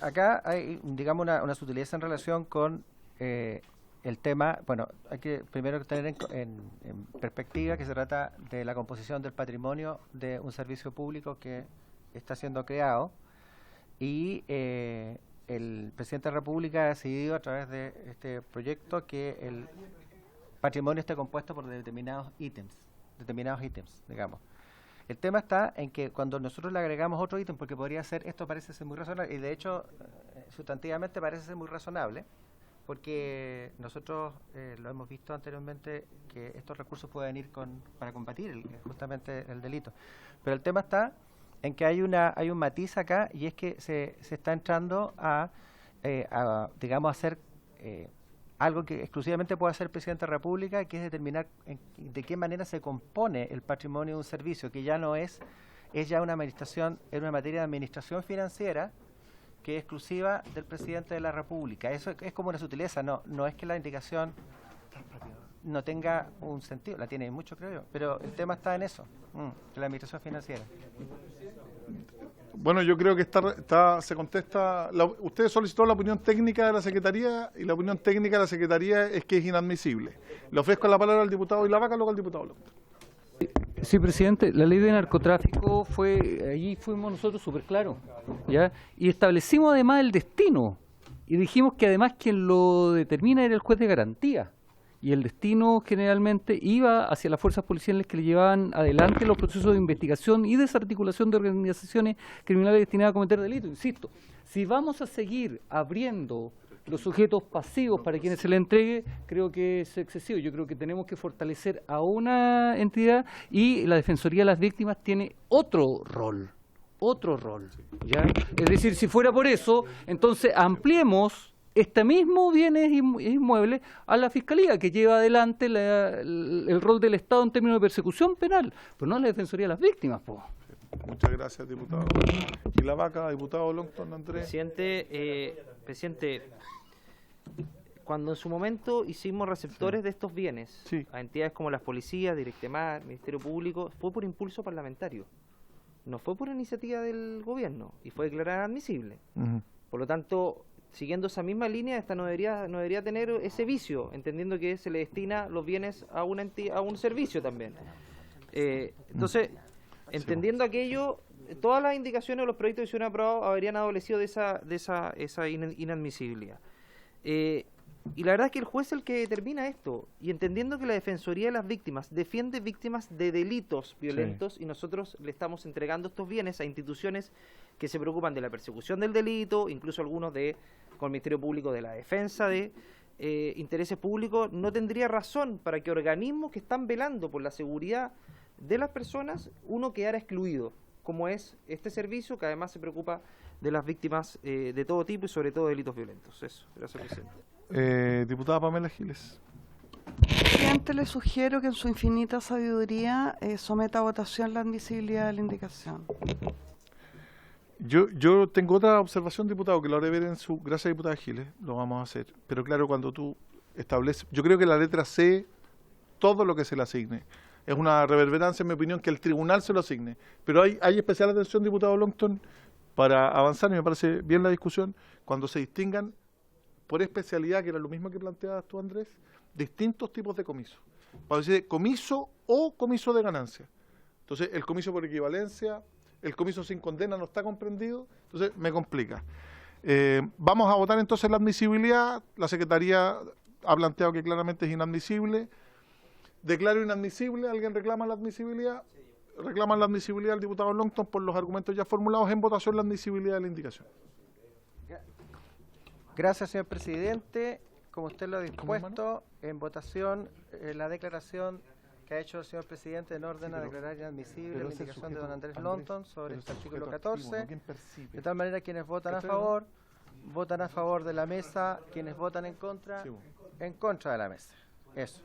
Speaker 2: Acá hay, digamos, una sutileza en relación con el tema. Bueno, hay que primero tener en perspectiva que se trata de la composición del patrimonio de un servicio público que está siendo creado y el presidente de la República ha decidido a través de este proyecto que el patrimonio esté compuesto por determinados ítems, digamos. El tema está en que cuando nosotros le agregamos otro ítem, porque podría ser, esto parece ser muy razonable, y de hecho, sustantivamente parece ser muy razonable, porque nosotros lo hemos visto anteriormente, que estos recursos pueden ir para combatir justamente el delito. Pero el tema está en que hay un matiz acá, y es que se está entrando digamos, hacer algo que exclusivamente puede hacer el presidente de la República, que es determinar de qué manera se compone el patrimonio de un servicio, que ya no es ya una administración, es una materia de administración financiera que es exclusiva del presidente de la República. Eso es como una sutileza, no es que la indicación no tenga un sentido, la tiene mucho, creo yo, pero el tema está en eso, la administración financiera.
Speaker 1: Bueno, yo creo que se contesta. Usted solicitó la opinión técnica de la Secretaría y la opinión técnica de la Secretaría es que es inadmisible. Le ofrezco la palabra al diputado Ilavaca, luego al diputado Lonton.
Speaker 9: Sí, presidente, la ley de narcotráfico allí fuimos nosotros súper claros, ¿ya? Y establecimos además el destino y dijimos que además quien lo determina era el juez de garantía. Y el destino generalmente iba hacia las fuerzas policiales que le llevaban adelante los procesos de investigación y desarticulación de organizaciones criminales destinadas a cometer delitos. Insisto, si vamos a seguir abriendo los sujetos pasivos para quienes se le entregue, creo que es excesivo. Yo creo que tenemos que fortalecer a una entidad y la Defensoría de las Víctimas tiene otro rol, ¿ya? Es decir, si fuera por eso, entonces ampliemos este mismo bienes inmuebles a la Fiscalía, que lleva adelante el rol del Estado en términos de persecución penal, pero no a la Defensoría de las Víctimas, po.
Speaker 1: Muchas gracias, diputado. Ilavaca, diputado Lonton, Andrés.
Speaker 3: Presidente, cuando en su momento hicimos receptores de estos bienes a entidades como las policías, Directemar, Ministerio Público, fue por impulso parlamentario, no fue por iniciativa del gobierno y fue declarada admisible. Por lo tanto, siguiendo esa misma línea, esta no debería tener ese vicio, entendiendo que se le destina los bienes a un servicio también. Entonces, entendiendo aquello, todas las indicaciones de los proyectos de decisión aprobados habrían adolecido de esa inadmisibilidad. Y la verdad es que el juez es el que determina esto, y entendiendo que la Defensoría de las Víctimas defiende víctimas de delitos violentos, y nosotros le estamos entregando estos bienes a instituciones que se preocupan de la persecución del delito, incluso algunos con el Ministerio Público de la defensa de intereses públicos, no tendría razón para que organismos que están velando por la seguridad de las personas, uno quedara excluido, como es este servicio, que además se preocupa de las víctimas de todo tipo y sobre todo delitos violentos. Eso, gracias, presidente.
Speaker 1: Diputada Pamela Giles.
Speaker 4: presidente, le sugiero que en su infinita sabiduría someta a votación la admisibilidad de la indicación.
Speaker 1: Yo tengo otra observación, diputado, que lo haré ver en su... Gracias, diputada Giles, lo vamos a hacer. Pero claro, cuando tú estableces... Yo creo que la letra C, todo lo que se le asigne. Es una reverberancia, en mi opinión, que el tribunal se lo asigne. Pero hay especial atención, diputado Longton, para avanzar, y me parece bien la discusión, cuando se distingan por especialidad, que era lo mismo que planteabas tú, Andrés, distintos tipos de comiso. Para decir comiso o comiso de ganancia. Entonces, el comiso por equivalencia, el comiso sin condena no está comprendido, entonces me complica. Vamos a votar entonces la admisibilidad. La Secretaría ha planteado que claramente es inadmisible. Declaro inadmisible. ¿Alguien reclama la admisibilidad? Reclaman la admisibilidad del diputado Longton por los argumentos ya formulados. En votación la admisibilidad de la indicación.
Speaker 2: Gracias, señor presidente. Como usted lo ha dispuesto, en votación la declaración que ha hecho el señor presidente en orden a declarar inadmisible la indicación de don Andrés Longton sobre este artículo 14. De tal manera, quienes votan a favor de la mesa, quienes votan en contra de la mesa. Eso.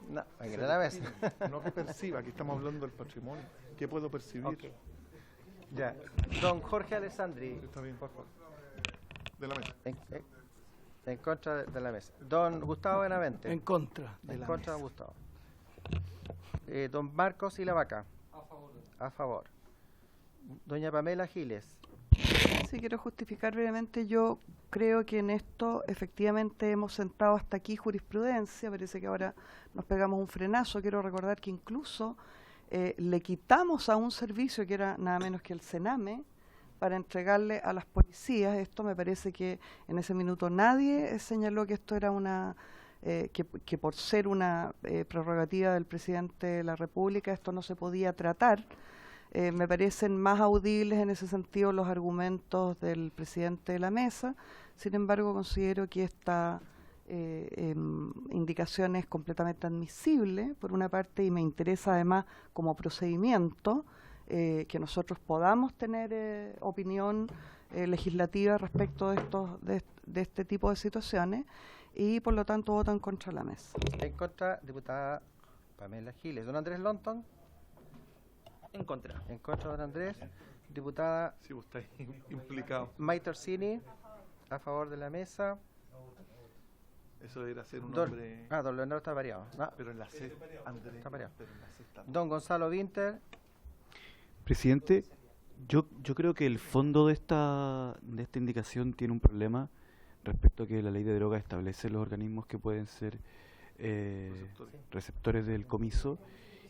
Speaker 2: No, hay que ir a la mesa.
Speaker 1: No que perciba, aquí estamos hablando del patrimonio. ¿Qué puedo percibir?
Speaker 2: Okay. Ya. Don Jorge Alessandri.
Speaker 1: Está bien, por favor. De la mesa.
Speaker 2: En contra de la mesa. Don Gustavo Benavente.
Speaker 6: En contra de
Speaker 2: En
Speaker 6: la
Speaker 2: contra
Speaker 6: mesa.
Speaker 2: de Gustavo. Don Marcos y la Vaca. A favor. Doña Pamela Giles.
Speaker 4: Sí, quiero justificar brevemente. Yo creo que en esto efectivamente hemos sentado hasta aquí jurisprudencia. Parece que ahora nos pegamos un frenazo. Quiero recordar que incluso le quitamos a un servicio que era nada menos que el Sename para entregarle a las policías. Esto me parece que en ese minuto nadie señaló que esto era una... que por ser una prerrogativa del presidente de la República esto no se podía tratar. Me parecen más audibles en ese sentido los argumentos del presidente de la mesa. Sin embargo, considero que esta indicación es completamente admisible, por una parte, y me interesa además como procedimiento que nosotros podamos tener opinión legislativa respecto de este tipo de situaciones, y por lo tanto voto en contra de la mesa.
Speaker 2: En contra, diputada Pamela Giles. Don Andrés Longton.
Speaker 3: En contra.
Speaker 2: En contra, don Andrés. Diputada
Speaker 1: Sí, usted está implicado.
Speaker 2: Maite Orsini. A favor de la mesa.
Speaker 1: Eso debería ser un
Speaker 2: Don
Speaker 1: hombre...
Speaker 2: Leonardo está variado. No,
Speaker 1: Pero en la C, Andrés...
Speaker 2: está variado.
Speaker 1: pero en la C está-
Speaker 2: Don Gonzalo Winter.
Speaker 11: Presidente, yo creo que el fondo de esta indicación tiene un problema respecto a que la ley de drogas establece los organismos que pueden ser receptores del comiso,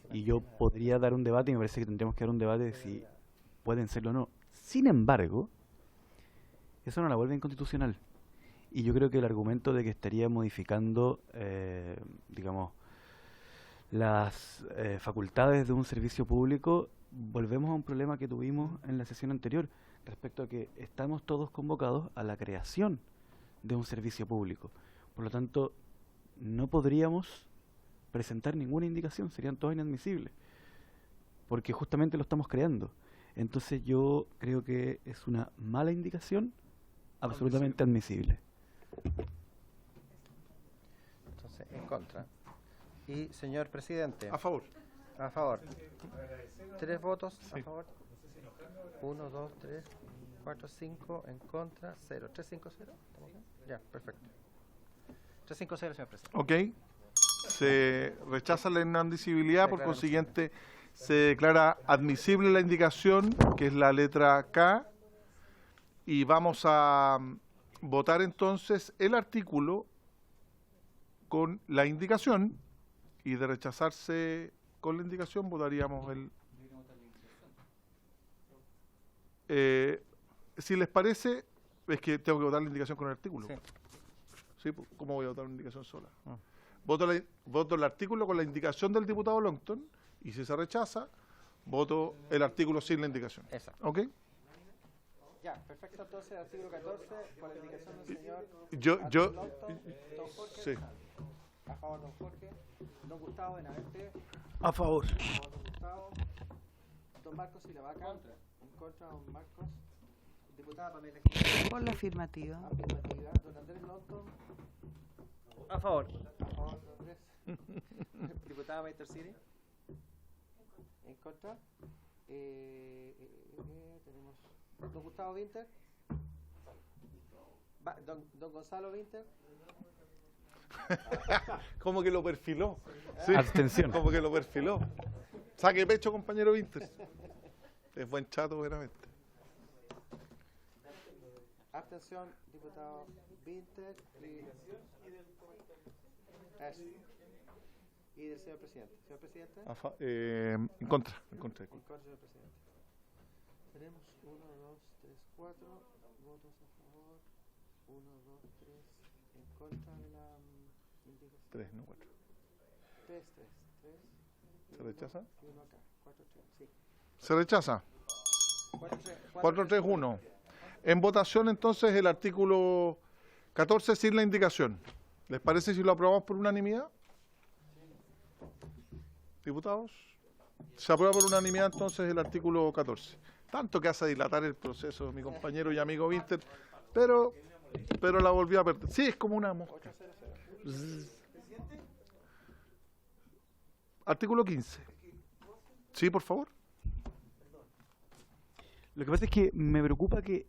Speaker 11: y yo podría dar un debate, y me parece que tendríamos que dar un debate de si pueden serlo o no. Sin embargo, eso no la vuelve inconstitucional. Y yo creo que el argumento de que estaría modificando, digamos, las facultades de un servicio público, volvemos a un problema que tuvimos en la sesión anterior, respecto a que estamos todos convocados a la creación de un servicio público. Por lo tanto, no podríamos presentar ninguna indicación, serían todas inadmisibles, porque justamente lo estamos creando. Entonces yo creo que es una mala indicación, absolutamente admisible.
Speaker 2: Entonces, en contra. Y, señor presidente.
Speaker 1: A favor.
Speaker 2: A favor. 3 votos
Speaker 1: Sí.
Speaker 2: a favor. 1, 2, 3, 4, 5 en contra, 0. 3, 5, 0. ¿Estamos bien? Ya, perfecto. 3, 5, 0, señor presidente.
Speaker 1: Ok. Se rechaza la inadmisibilidad, por
Speaker 2: Declara
Speaker 1: consiguiente se declara admisible la indicación, que es la letra K, y vamos a votar entonces el artículo con la indicación, y de rechazarse con la indicación votaríamos el... si les parece, es que tengo que votar la indicación con el artículo.
Speaker 2: Sí.
Speaker 1: ¿Sí? ¿Cómo voy a votar una indicación sola? Voto el artículo con la indicación del diputado Longton, y si se rechaza, voto el artículo sin la indicación.
Speaker 2: Exacto.
Speaker 1: ¿Ok?
Speaker 2: Ya, perfecto. Entonces, artículo 14, con la indicación del señor
Speaker 1: Yo,
Speaker 2: Longton, don Jorge.
Speaker 1: sí.
Speaker 2: A favor, don Jorge. Don Gustavo Benavente.
Speaker 6: A favor.
Speaker 2: A favor, don Gustavo. Don Marcos y la Vaca. En contra, don Marcos. Diputada Pamela Giles.
Speaker 4: Por la afirmativa.
Speaker 2: Afirmativa. Don Andrés Longton. A favor. Diputada Maiter Cini. En contra. Tenemos don Gustavo Winter. Don Gonzalo Winter.
Speaker 1: Como que lo perfiló.
Speaker 11: Abstención.
Speaker 1: Como que lo perfiló. Saque pecho, compañero Winter. Es buen chato, veramente.
Speaker 2: Abstención, diputado Winter. Y del señor presidente. Señor presidente.
Speaker 1: En contra.
Speaker 2: En contra, señor presidente. Tenemos 1, 2, 3, 4 votos a favor. 1, 2, 3 en contra de la indicación.
Speaker 1: 3, no 4.
Speaker 2: 3.
Speaker 1: ¿Se rechaza?
Speaker 2: Y uno acá. 4, 3, sí.
Speaker 1: Se rechaza. 4, 3, 1. En votación entonces el artículo 14 sin la indicación. ¿Les parece si lo aprobamos por unanimidad? Diputados. Se aprueba por unanimidad entonces el artículo 14. Tanto que hace dilatar el proceso mi compañero y amigo Winter, pero la volvió a perder. Sí, es como una mosca. Artículo 15. Sí, por favor.
Speaker 11: Lo que pasa es que me preocupa que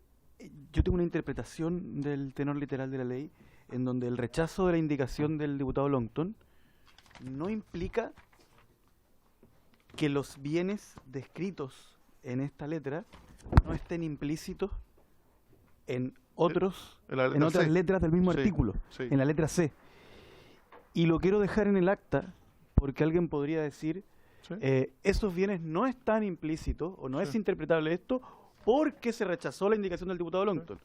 Speaker 11: yo tengo una interpretación del tenor literal de la ley en donde el rechazo de la indicación del diputado Longton no implica que los bienes descritos en esta letra no estén implícitos en otras letras del mismo artículo, en la letra C. Y lo quiero dejar en el acta porque alguien podría decir esos bienes no están implícitos o no es interpretable esto porque se rechazó la indicación del diputado Longton.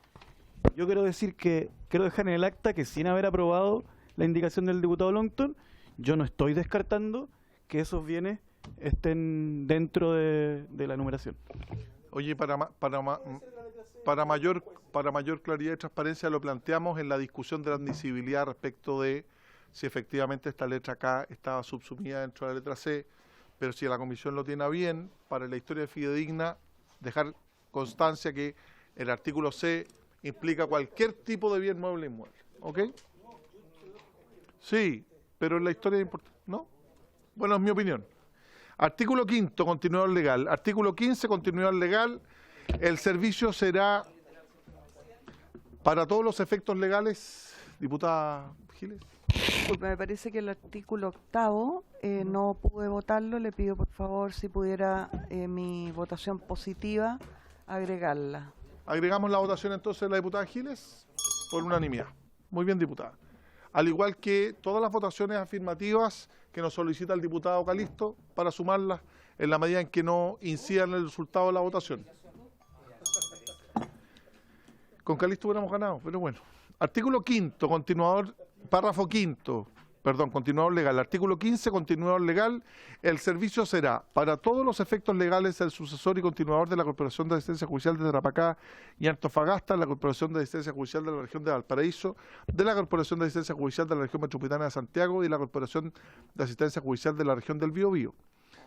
Speaker 11: Yo quiero decir que quiero dejar en el acta que sin haber aprobado la indicación del diputado Longton, yo no estoy descartando que esos bienes estén dentro de la numeración.
Speaker 1: Oye, para mayor claridad y transparencia lo planteamos en la discusión de la admisibilidad respecto de si efectivamente esta letra K estaba subsumida dentro de la letra C, pero si la comisión lo tiene a bien, para la historia fidedigna, dejar constancia que el artículo C implica cualquier tipo de bien mueble e inmueble. ¿Ok? Sí, pero en la historia es importante. ¿No? Bueno, es mi opinión. Artículo 5, continuidad legal. Artículo 15, continuidad legal. El servicio será para todos los efectos legales. Diputada Giles.
Speaker 4: Disculpe, me parece que el artículo 8 no pude votarlo. Le pido por favor si pudiera mi votación positiva agregarla.
Speaker 1: Agregamos la votación entonces de la diputada Giles por unanimidad. Muy bien, diputada. Al igual que todas las votaciones afirmativas que nos solicita el diputado Calisto para sumarlas en la medida en que no incidan en el resultado de la votación. Con Calisto hubiéramos ganado, pero bueno. Artículo 5, continuador, párrafo 5, perdón, continuador legal. Artículo 15, continuador legal. El servicio será, para todos los efectos legales, el sucesor y continuador de la Corporación de Asistencia Judicial de Tarapacá y Antofagasta, la Corporación de Asistencia Judicial de la Región de Valparaíso, de la Corporación de Asistencia Judicial de la Región Metropolitana de Santiago y la Corporación de Asistencia Judicial de la Región del Biobío.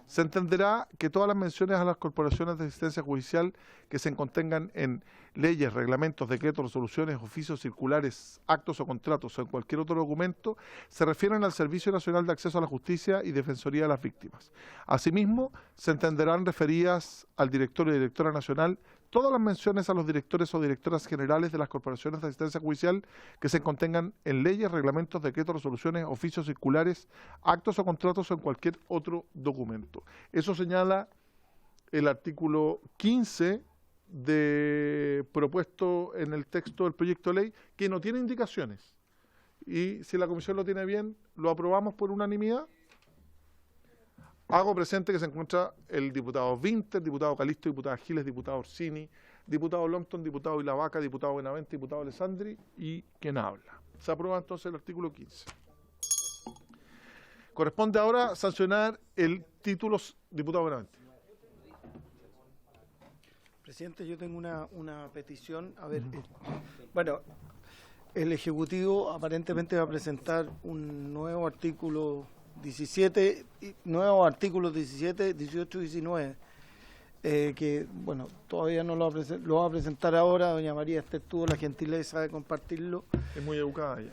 Speaker 1: Se entenderá que todas las menciones a las corporaciones de asistencia judicial que se contengan en leyes, reglamentos, decretos, resoluciones, oficios, circulares, actos o contratos o en cualquier otro documento se refieren al Servicio Nacional de Acceso a la Justicia y Defensoría de las Víctimas. Asimismo, se entenderán referidas al director y directora nacional todas las menciones a los directores o directoras generales de las corporaciones de asistencia judicial que se contengan en leyes, reglamentos, decretos, resoluciones, oficios, circulares, actos o contratos o en cualquier otro documento. Eso señala el artículo 15 propuesto en el texto del proyecto de ley, que no tiene indicaciones. Y si la comisión lo tiene bien, lo aprobamos por unanimidad. Hago presente que se encuentra el diputado Winter, diputado Calisto, diputada Giles, diputado Orsini, diputado Longton, diputado Ilavaca, diputado Benavente, diputado Alessandri y quien habla. Se aprueba entonces el artículo 15. Corresponde ahora sancionar el título, diputado Benavente.
Speaker 6: Presidente, yo tengo una petición. A ver, bueno, el Ejecutivo aparentemente va a presentar un nuevo artículo 17, nuevos artículos 17, 18 y 19, que, bueno, todavía no lo va a presentar ahora. Doña María Esther tuvo la gentileza de compartirlo.
Speaker 1: Es muy educada ella.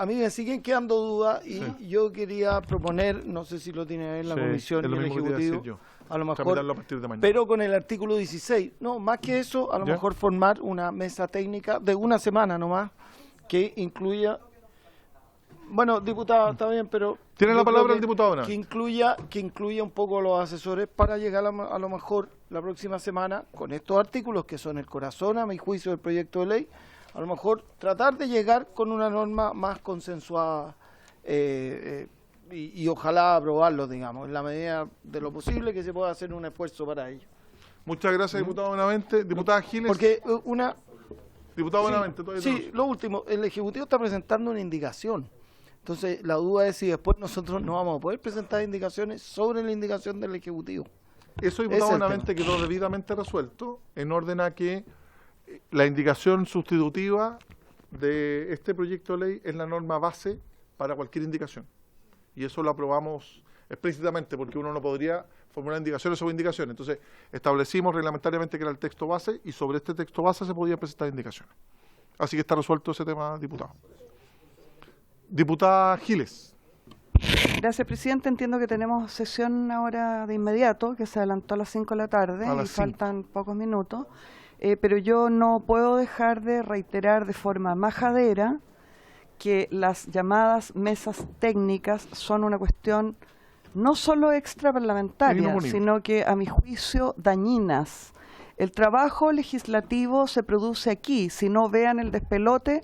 Speaker 6: a mí me siguen quedando dudas y
Speaker 1: Sí.
Speaker 6: yo quería proponer, no sé si lo tiene en la
Speaker 1: Sí,
Speaker 6: comisión
Speaker 1: es
Speaker 6: y
Speaker 1: lo
Speaker 6: el
Speaker 1: mismo que te iba a decir
Speaker 6: Ejecutivo,
Speaker 1: yo.
Speaker 6: a lo mejor,
Speaker 1: Tramitarlo a partir de mañana.
Speaker 6: pero con el artículo 16. No, más que eso, a lo
Speaker 1: ¿Ya?
Speaker 6: mejor formar una mesa técnica de una semana nomás que incluya... Bueno, diputado, está bien, pero...
Speaker 1: Tiene la
Speaker 6: yo creo
Speaker 1: palabra
Speaker 6: que-
Speaker 1: el diputado Navas.
Speaker 6: que incluya un poco a los asesores para llegar a lo mejor la próxima semana con estos artículos que son el corazón, a mi juicio, del proyecto de ley, a lo mejor tratar de llegar con una norma más consensuada y ojalá aprobarlo, digamos, en la medida de lo posible que se pueda hacer un esfuerzo para ello.
Speaker 1: Muchas gracias, diputado Benavente. Diputada Giles.
Speaker 6: Porque una...
Speaker 1: Diputado
Speaker 6: Sí,
Speaker 1: Benavente, todavía
Speaker 6: sí,
Speaker 1: tenemos.
Speaker 6: lo último, el Ejecutivo está presentando una indicación. Entonces, la duda es si después nosotros no vamos a poder presentar indicaciones sobre la indicación del Ejecutivo.
Speaker 1: Eso,
Speaker 6: Ese
Speaker 1: diputado
Speaker 6: es el
Speaker 1: Benavente, quedó debidamente resuelto en orden a que la indicación sustitutiva de este proyecto de ley es la norma base para cualquier indicación. Y eso lo aprobamos explícitamente porque uno no podría formular indicaciones sobre indicaciones. Entonces, establecimos reglamentariamente que era el texto base y sobre este texto base se podía presentar indicaciones. Así que está resuelto ese tema, diputado. Diputada Giles.
Speaker 4: Gracias, presidente. Entiendo que tenemos sesión ahora de inmediato, que se adelantó a las 5 de la tarde
Speaker 1: A
Speaker 4: y
Speaker 1: las 5.
Speaker 4: faltan pocos minutos. Pero yo no puedo dejar de reiterar de forma majadera que las llamadas mesas técnicas son una cuestión no solo extraparlamentaria,
Speaker 1: Inoponible.
Speaker 4: sino que, a mi juicio, dañinas. El trabajo legislativo se produce aquí, si no vean el despelote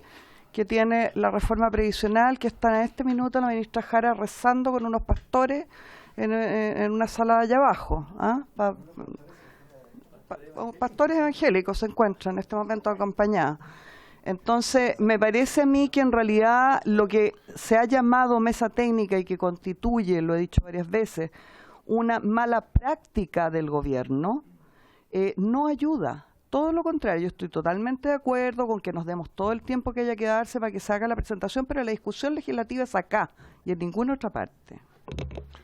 Speaker 4: que tiene la reforma previsional, que está en este minuto la ministra Jara rezando con unos pastores en una sala allá abajo. Pastores evangélicos se encuentran en este momento acompañados. Entonces, me parece a mí que en realidad lo que se ha llamado mesa técnica y que constituye, lo he dicho varias veces, una mala práctica del gobierno, no ayuda. Todo lo contrario, yo estoy totalmente de acuerdo con que nos demos todo el tiempo que haya que darse para que se haga la presentación, pero la discusión legislativa es acá y en ninguna otra parte.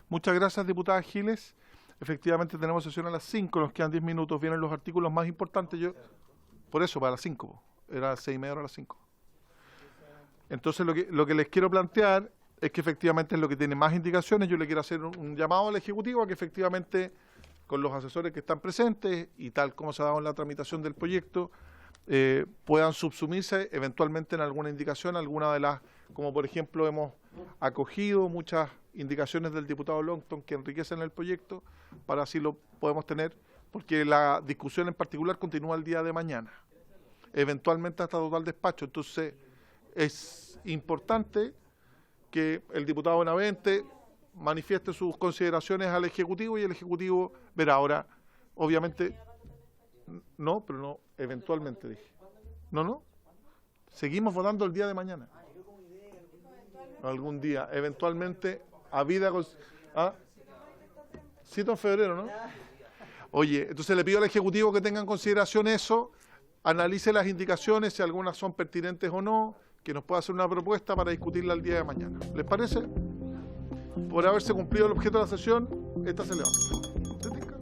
Speaker 1: Muchas gracias, diputada Giles. Efectivamente tenemos sesión a las 5, nos quedan 10 minutos, vienen los artículos más importantes. Por eso, para las 5, era 6:30, ahora a las 5. Entonces lo que les quiero plantear es que efectivamente es lo que tiene más indicaciones. Yo le quiero hacer un llamado al Ejecutivo a que efectivamente con los asesores que están presentes y tal como se ha dado en la tramitación del proyecto, puedan subsumirse eventualmente en alguna indicación, alguna de las, como por ejemplo hemos acogido muchas indicaciones del diputado Longton que enriquecen el proyecto, para así lo podemos tener, porque la discusión en particular continúa el día de mañana, eventualmente hasta total despacho. Entonces es importante que el diputado Benavente manifieste sus consideraciones al Ejecutivo y el Ejecutivo verá. Ahora, obviamente, no, pero no, eventualmente dije. No, seguimos votando el día de mañana. Algún día, eventualmente, a vida... Sí, en febrero, ¿no? Oye, entonces le pido al Ejecutivo que tenga en consideración eso, analice las indicaciones, si algunas son pertinentes o no, que nos pueda hacer una propuesta para discutirla el día de mañana. ¿Les parece? Por haberse cumplido el objeto de la sesión, esta se levanta. ¿Te tinca?